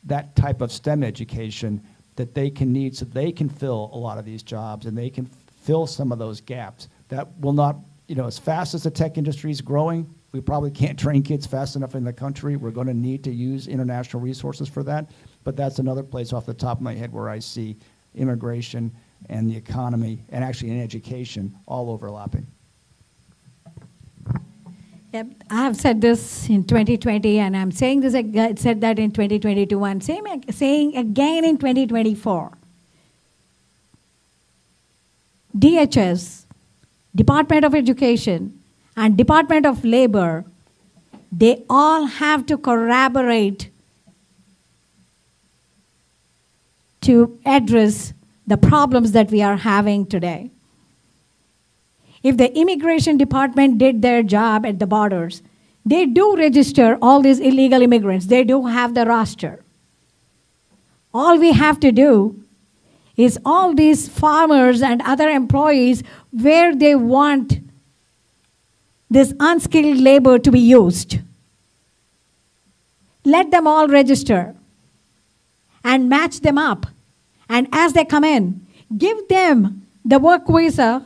Speaker 2: that type of STEM education that they can need so they can fill a lot of these jobs and they can fill some of those gaps. That will not, as fast as the tech industry is growing, we probably can't train kids fast enough in the country. We're going to need to use international resources for that. But that's another place off the top of my head where I see immigration and the economy, and actually in education, all overlapping.
Speaker 3: Yep, I have said this in 2020, and I'm saying this. I said that in 2022, and saying again in 2024. DHS, Department of Education, and Department of Labor, they all have to collaborate to address the problems that we are having today. If the immigration department did their job at the borders, they do register all these illegal immigrants. They do have the roster. All we have to do is all these farmers and other employees where they want this unskilled labor to be used. Let them all register and match them up. And as they come in, give them the work visa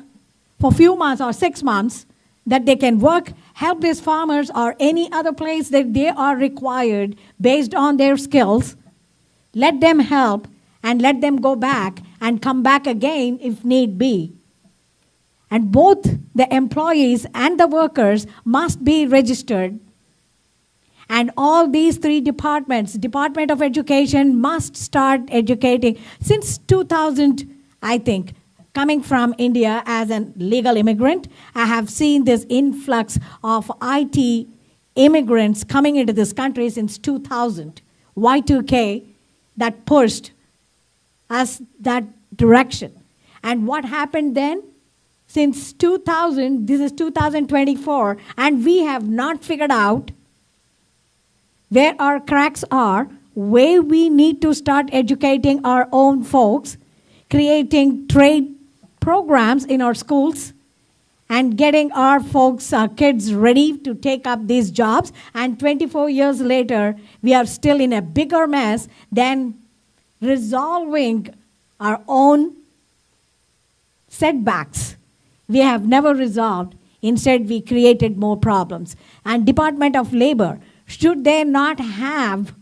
Speaker 3: for a few months or 6 months that they can work, help these farmers or any other place that they are required based on their skills. Let them help and let them go back and come back again if need be. And both the employees and the workers must be registered. And all these three departments, Department of Education must start educating. Since 2000, I think, coming from India as a legal immigrant, I have seen this influx of IT immigrants coming into this country since 2000. Y2K, that pushed us that direction. And what happened then? Since 2000, this is 2024, and we have not figured out where our cracks are, where we need to start educating our own folks, creating trade programs in our schools, and getting our folks, our kids ready to take up these jobs. And 24 years later, we are still in a bigger mess than resolving our own setbacks. We have never resolved. Instead, we created more problems. And Department of Labor, should they not have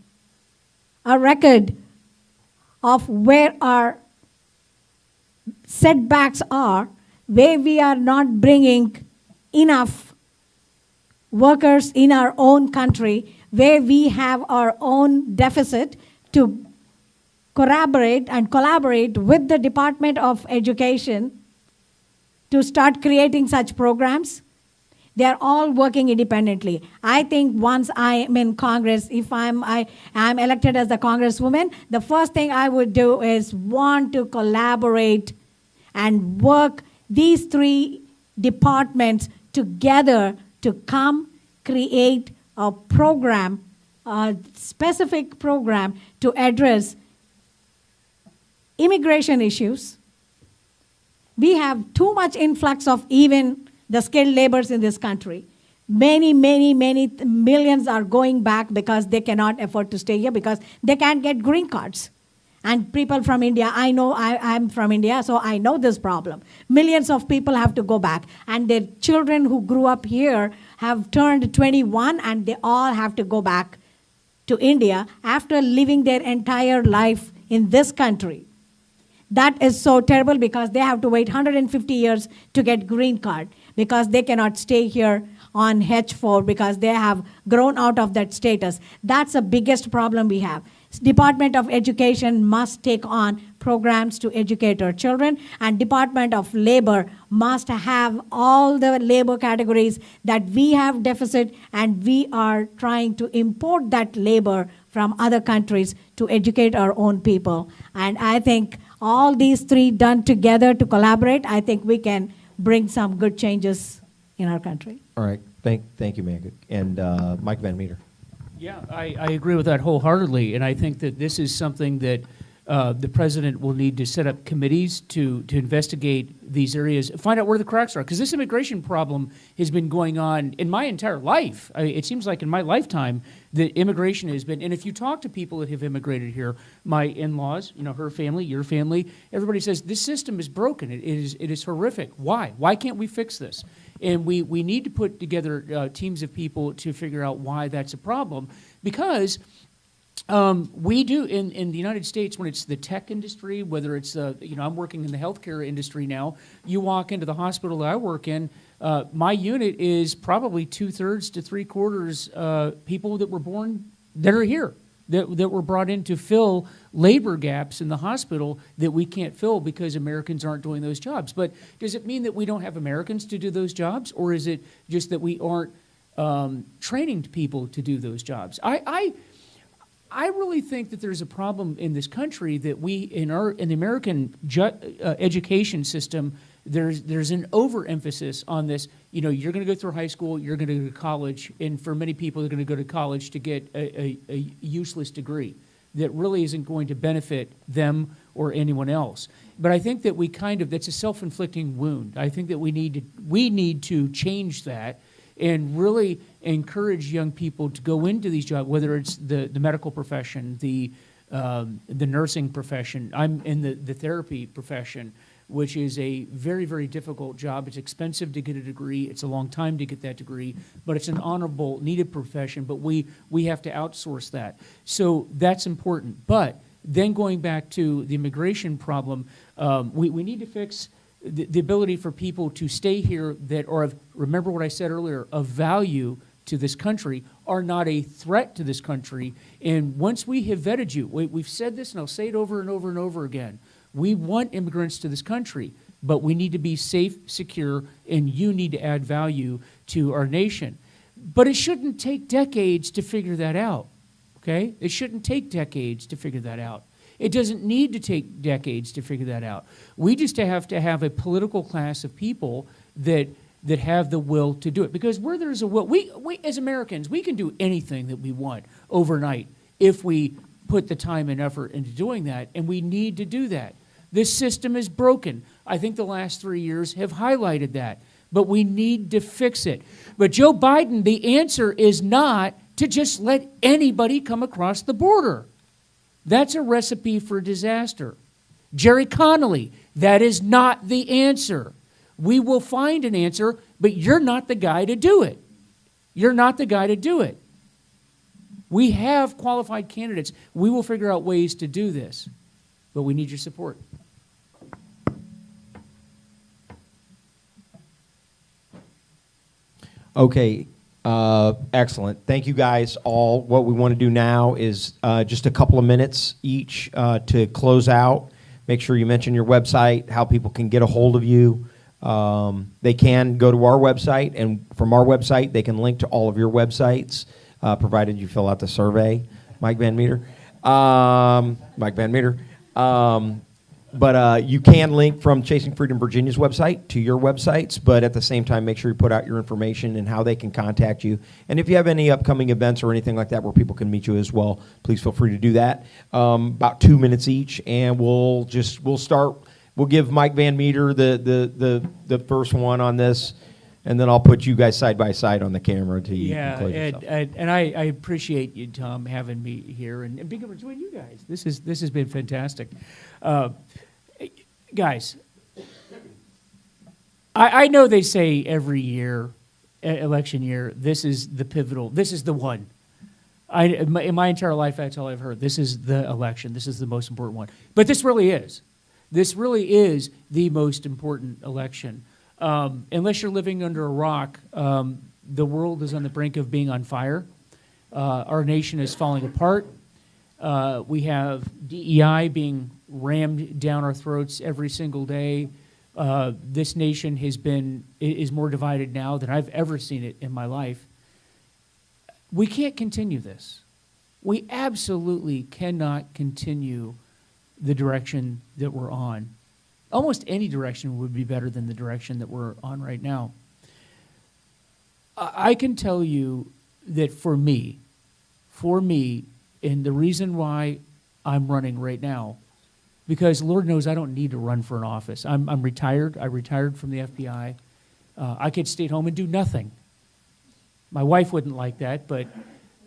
Speaker 3: a record of where our setbacks are, where we are not bringing enough workers in our own country, where we have our own deficit, to collaborate with the Department of Education to start creating such programs? They're all working independently. I think once I am in Congress, if I'm elected as the Congresswoman, the first thing I would do is want to collaborate and work these three departments together to come create a program, a specific program to address immigration issues. We have too much influx of even the skilled laborers in this country. Many millions are going back because they cannot afford to stay here because they can't get green cards. And people from India, I know I'm from India, so I know this problem. Millions of people have to go back. And their children who grew up here have turned 21 and they all have to go back to India after living their entire life in this country. That is so terrible because they have to wait 150 years to get green card because they cannot stay here on H4 because they have grown out of that status. That's the biggest problem we have. Department of Education must take on programs to educate our children, and Department of Labor must have all the labor categories that we have deficit, and we are trying to import that labor from other countries to educate our own people. And I think all these three done together to collaborate, I think we can bring some good changes in our country.
Speaker 1: All right. Thank you, Megha. And Mike Van Meter.
Speaker 4: Yeah, I agree with that wholeheartedly, and I think that this is something that the president will need to set up committees to investigate these areas, find out where the cracks are, because this immigration problem has been going on in my entire life. It seems like in my lifetime that immigration has been, and if you talk to people that have immigrated here, my in-laws, her family, your family, everybody says this system is broken. It is horrific. Why? Why can't we fix this? And we need to put together teams of people to figure out why that's a problem, because we do in the United States, when it's the tech industry, whether it's I'm working in the healthcare industry now. You walk into the hospital that I work in, my unit is probably 2/3 to 3/4 people that were born that are here, that were brought in to fill labor gaps in the hospital that we can't fill because Americans aren't doing those jobs. But does it mean that we don't have Americans to do those jobs, or is it just that we aren't training people to do those jobs? I really think that there's a problem in this country that we, in the American education system, there's an overemphasis on this. You're going to go through high school, you're going to go to college, and for many people, they're going to go to college to get a useless degree that really isn't going to benefit them or anyone else. But I think that that's a self-inflicting wound. I think that we need to change that and really encourage young people to go into these jobs, whether it's the medical profession, the nursing profession. I'm in the therapy profession, which is a very, very difficult job. It's expensive to get a degree. It's a long time to get that degree, but it's an honorable, needed profession, but we have to outsource that. So that's important. But then going back to the immigration problem, we need to fix the ability for people to stay here that are remember what I said earlier, of value to this country, are not a threat to this country. And once we have vetted you, we've said this and I'll say it over and over and over again, we want immigrants to this country, but we need to be safe, secure, and you need to add value to our nation. But it shouldn't take decades to figure that out, okay? It shouldn't take decades to figure that out. It doesn't need to take decades to figure that out. We just have to have a political class of people that have the will to do it. Because where there's a will, we as Americans, we can do anything that we want overnight if we put the time and effort into doing that, and we need to do that. This system is broken. I think the last 3 years have highlighted that, but we need to fix it. But Joe Biden, the answer is not to just let anybody come across the border. That's a recipe for disaster. Jerry Connolly, that is not the answer. We will find an answer, but you're not the guy to do it. You're not the guy to do it. We have qualified candidates. We will figure out ways to do this, but we need your support.
Speaker 1: Okay, excellent. Thank you guys all. What we want to do now is just a couple of minutes each to close out. Make sure you mention your website, how people can get a hold of you, They can go to our website, and from our website, they can link to all of your websites, provided you fill out the survey, Mike Van Meter. Mike Van Meter. But you can link from Chasing Freedom Virginia's website to your websites, but at the same time, make sure you put out your information and how they can contact you. And if you have any upcoming events or anything like that where people can meet you as well, please feel free to do that. About 2 minutes each, and we'll start. We'll give Mike Van Meter the first one on this, and then I'll put you guys side by side on the camera to
Speaker 4: Yeah,
Speaker 1: close yourself.
Speaker 4: and I appreciate you, Tom, having me here and being able to join you guys. This has been fantastic. Guys, I know they say every year, election year, this is the pivotal, this is the one. In my entire life, that's all I've heard. This is the election. This is the most important one. But this really is. This really is the most important election. Unless you're living under a rock, the world is on the brink of being on fire. Our nation is falling apart. We have DEI being rammed down our throats every single day. This nation is more divided now than I've ever seen it in my life. We can't continue this. We absolutely cannot continue the direction that we're on. Almost any direction would be better than the direction that we're on right now. I can tell you that for me, and the reason why I'm running right now, because Lord knows I don't need to run for an office. I'm retired. I retired from the FBI. I could stay at home and do nothing. My wife wouldn't like that, but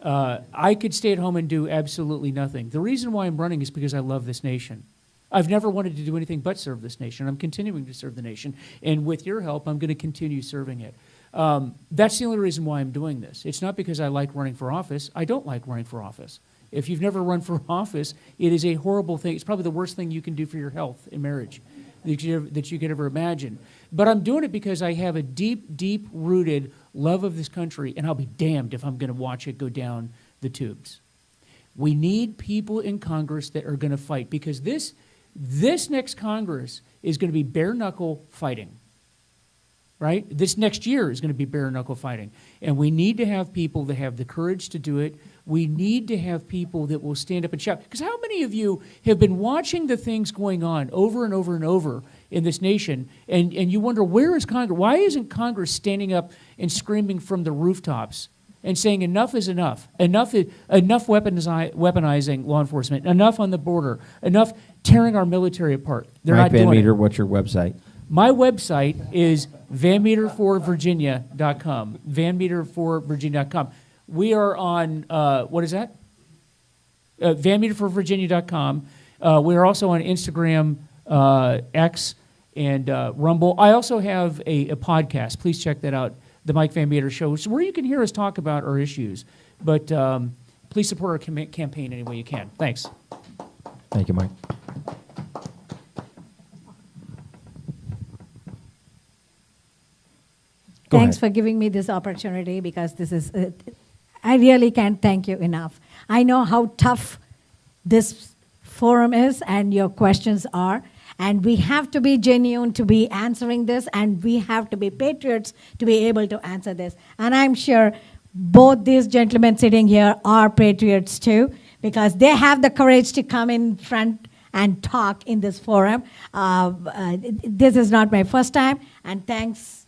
Speaker 4: I could stay at home and do absolutely nothing. The reason why I'm running is because I love this nation. I've never wanted to do anything but serve this nation. I'm continuing to serve the nation, and with your help, I'm going to continue serving it. That's the only reason why I'm doing this. It's not because I like running for office. I don't like running for office. If you've never run for office, it is a horrible thing. It's probably the worst thing you can do for your health in marriage that you could ever imagine. But I'm doing it because I have a deep, deep-rooted love of this country, and I'll be damned if I'm going to watch it go down the tubes. We need people in Congress that are going to fight, because this next Congress is going to be bare-knuckle fighting, right? This next year is going to be bare-knuckle fighting. And we need to have people that have the courage to do it. We need to have people that will stand up and shout. Because how many of you have been watching the things going on over and over and over in this nation, and you wonder, where is Congress? Why isn't Congress standing up and screaming from the rooftops and saying enough is enough, enough weaponizing law enforcement, enough on the border, enough tearing our military apart? They're
Speaker 1: Mike
Speaker 4: not
Speaker 1: Van
Speaker 4: doing
Speaker 1: Meter,
Speaker 4: it.
Speaker 1: what's your website?
Speaker 4: My website is vanmeterforvirginia.com, vanmeterforvirginia.com. We are on, what is that? vanmeterforvirginia.com. We are also on Instagram, X, and Rumble. I also have a podcast. Please check that out, The Mike Van Meter Show, where you can hear us talk about our issues. But please support our campaign any way you can. Thanks.
Speaker 1: Thank you, Mike. Go
Speaker 3: Thanks
Speaker 1: ahead.
Speaker 3: for giving me this opportunity, because this is, I really can't thank you enough. I know how tough this forum is and your questions are, and we have to be genuine to be answering this, and we have to be patriots to be able to answer this. And I'm sure both these gentlemen sitting here are patriots too, because they have the courage to come in front and talk in this forum. This is not my first time, and thanks,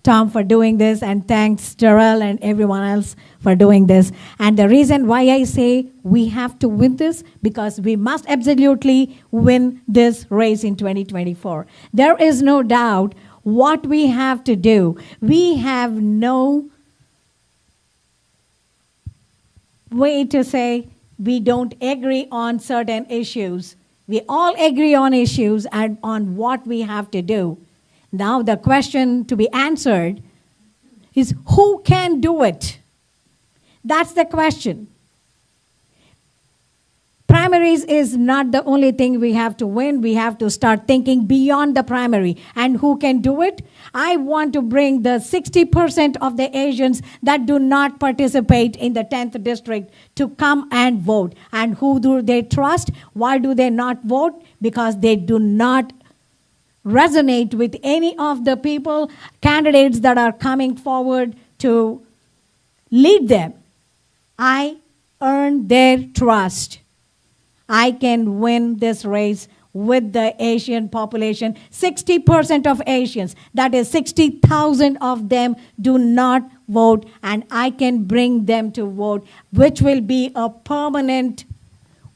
Speaker 3: Tom, for doing this, and thanks, Darrell, and everyone else for doing this. And the reason why I say we have to win this, because we must absolutely win this race in 2024. There is no doubt what we have to do. We have no way to say we don't agree on certain issues. We all agree on issues and on what we have to do. Now the question to be answered is, who can do it? That's the question. Primaries is not the only thing we have to win. We have to start thinking beyond the primary. And who can do it? I want to bring the 60% of the Asians that do not participate in the 10th district to come and vote. And who do they trust? Why do they not vote? Because they do not resonate with any of the people, candidates that are coming forward to lead them, I earn their trust. I can win this race with the Asian population. 60% of Asians, that is 60,000 of them, do not vote, and I can bring them to vote, which will be a permanent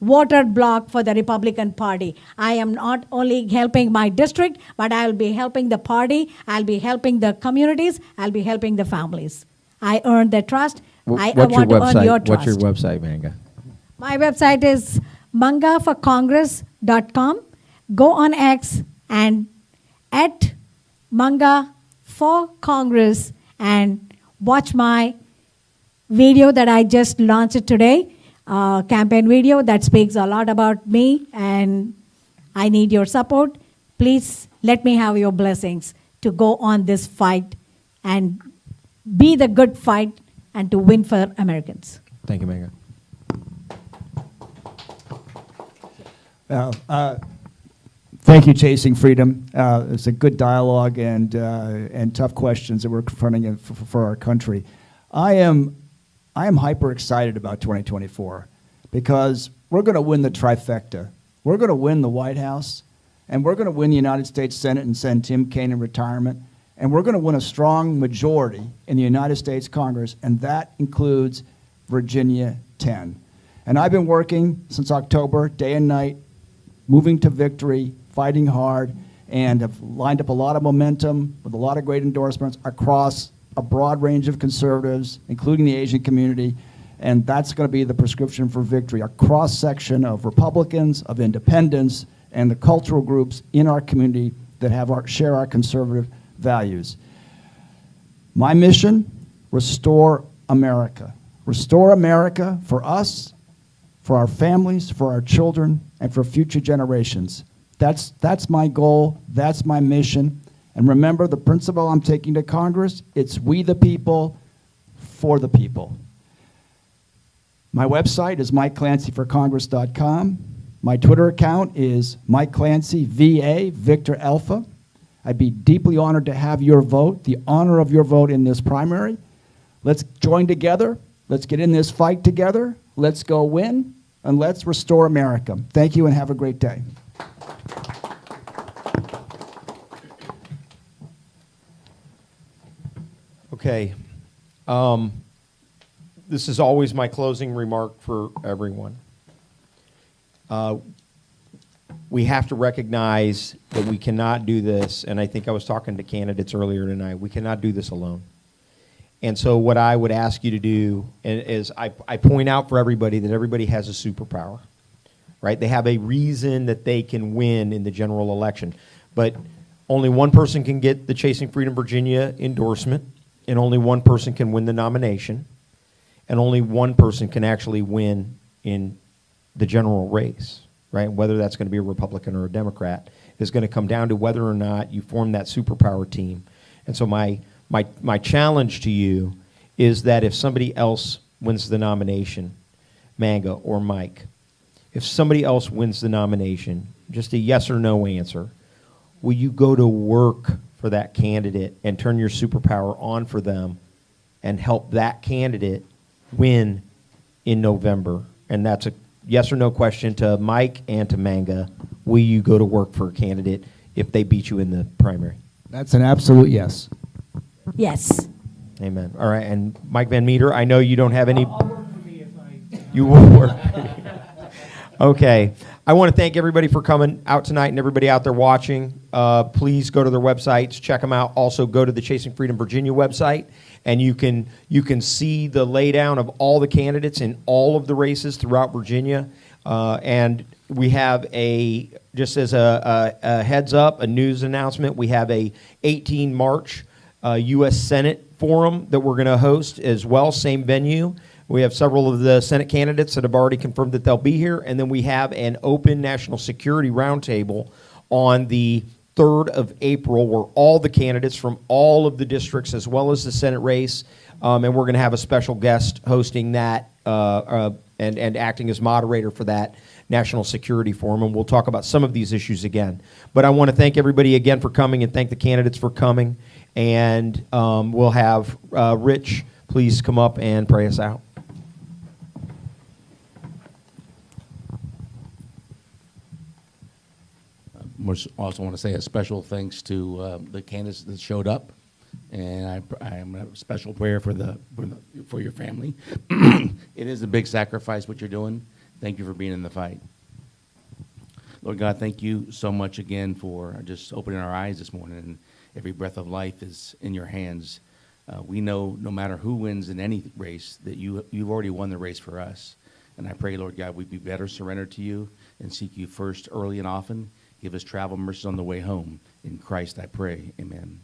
Speaker 3: voter block for the Republican Party. I am not only helping my district, but I'll be helping the party, I'll be helping the communities, I'll be helping the families. I earned their trust. I want to earn your trust.
Speaker 7: What's your website, Manga?
Speaker 3: My website is mangaforcongress.com. Go on X and at Manga for Congress and watch my video that I just launched today, campaign video that speaks a lot about me, and I need your support. Please let me have your blessings to go on this fight and be the good fight and to win for Americans.
Speaker 7: Thank you, Manga.
Speaker 2: Thank you, Chasing Freedom. It's a good dialogue and tough questions that we're confronting for our country. I am hyper excited about 2024 because we're going to win the trifecta. We're going to win the White House, and we're going to win the United States Senate and send Tim Kaine in retirement, and we're going to win a strong majority in the United States Congress, and that includes Virginia 10. And I've been working since October, day and night, moving to victory, fighting hard, and have lined up a lot of momentum with a lot of great endorsements across a broad range of conservatives, including the Asian community, and that's going to be the prescription for victory, a cross-section of Republicans, of independents, and the cultural groups in our community that share our conservative values. My mission, restore America. Restore America for us, for our families, for our children, and for future generations. That's my goal, that's my mission. And remember the principle I'm taking to Congress, it's we the people, for the people. My website is MikeClancyForCongress.com. My Twitter account is MikeClancyVA, Victor Alpha. I'd be deeply honored to have your vote, the honor of your vote in this primary. Let's join together. Let's get in this fight together. Let's go win, and let's restore America. Thank you, and have a great day.
Speaker 1: Okay. This is always my closing remark for everyone. We have to recognize that we cannot do this, and I think I was talking to candidates earlier tonight, we cannot do this alone. And so what I would ask you to do is I point out for everybody that everybody has a superpower, right? They have a reason that they can win in the general election. But only one person can get the Chasing Freedom Virginia endorsement, and only one person can win the nomination, and only one person can actually win in the general race, right? Whether that's going to be a Republican or a Democrat is going to come down to whether or not you form that superpower team. And so my challenge to you is that if somebody else wins the nomination, Manga or Mike, if somebody else wins the nomination, just a yes or no answer, will you go to work for that candidate and turn your superpower on for them and help that candidate win in November? And that's a yes or no question to Mike and to Manga. Will you go to work for a candidate if they beat you in the primary?
Speaker 2: That's an absolute yes.
Speaker 3: Yes.
Speaker 1: Amen. All right, and Mike Van Meter, I know you don't have any...
Speaker 4: I'll work for me if I...
Speaker 1: You will work. Okay. I want to thank everybody for coming out tonight and everybody out there watching. Please go to their websites, check them out. Also, go to the Chasing Freedom Virginia website, and you can see the laydown of all the candidates in all of the races throughout Virginia. And we have just as a heads up, a news announcement, we have a 18 March U.S. Senate forum that we're going to host as well, same venue. We have several of the Senate candidates that have already confirmed that they'll be here. And then we have an open national security roundtable on the 3rd of April where all the candidates from all of the districts as well as the Senate race, and we're going to have a special guest hosting that and acting as moderator for that National Security Forum, and we'll talk about some of these issues again. But I want to thank everybody again for coming and thank the candidates for coming, and we'll have Rich please come up and pray us out.
Speaker 7: Also want to say a special thanks to the candidates that showed up, and I am a special prayer for your family. It is a big sacrifice what you're doing. Thank you for being in the fight. Lord God, thank you so much again for just opening our eyes this morning. And every breath of life is in your hands. We know no matter who wins in any race that you've already won the race for us. And I pray, Lord God, we'd be better surrendered to you and seek you first, early, and often. Give us travel mercies on the way home. In Christ I pray, amen.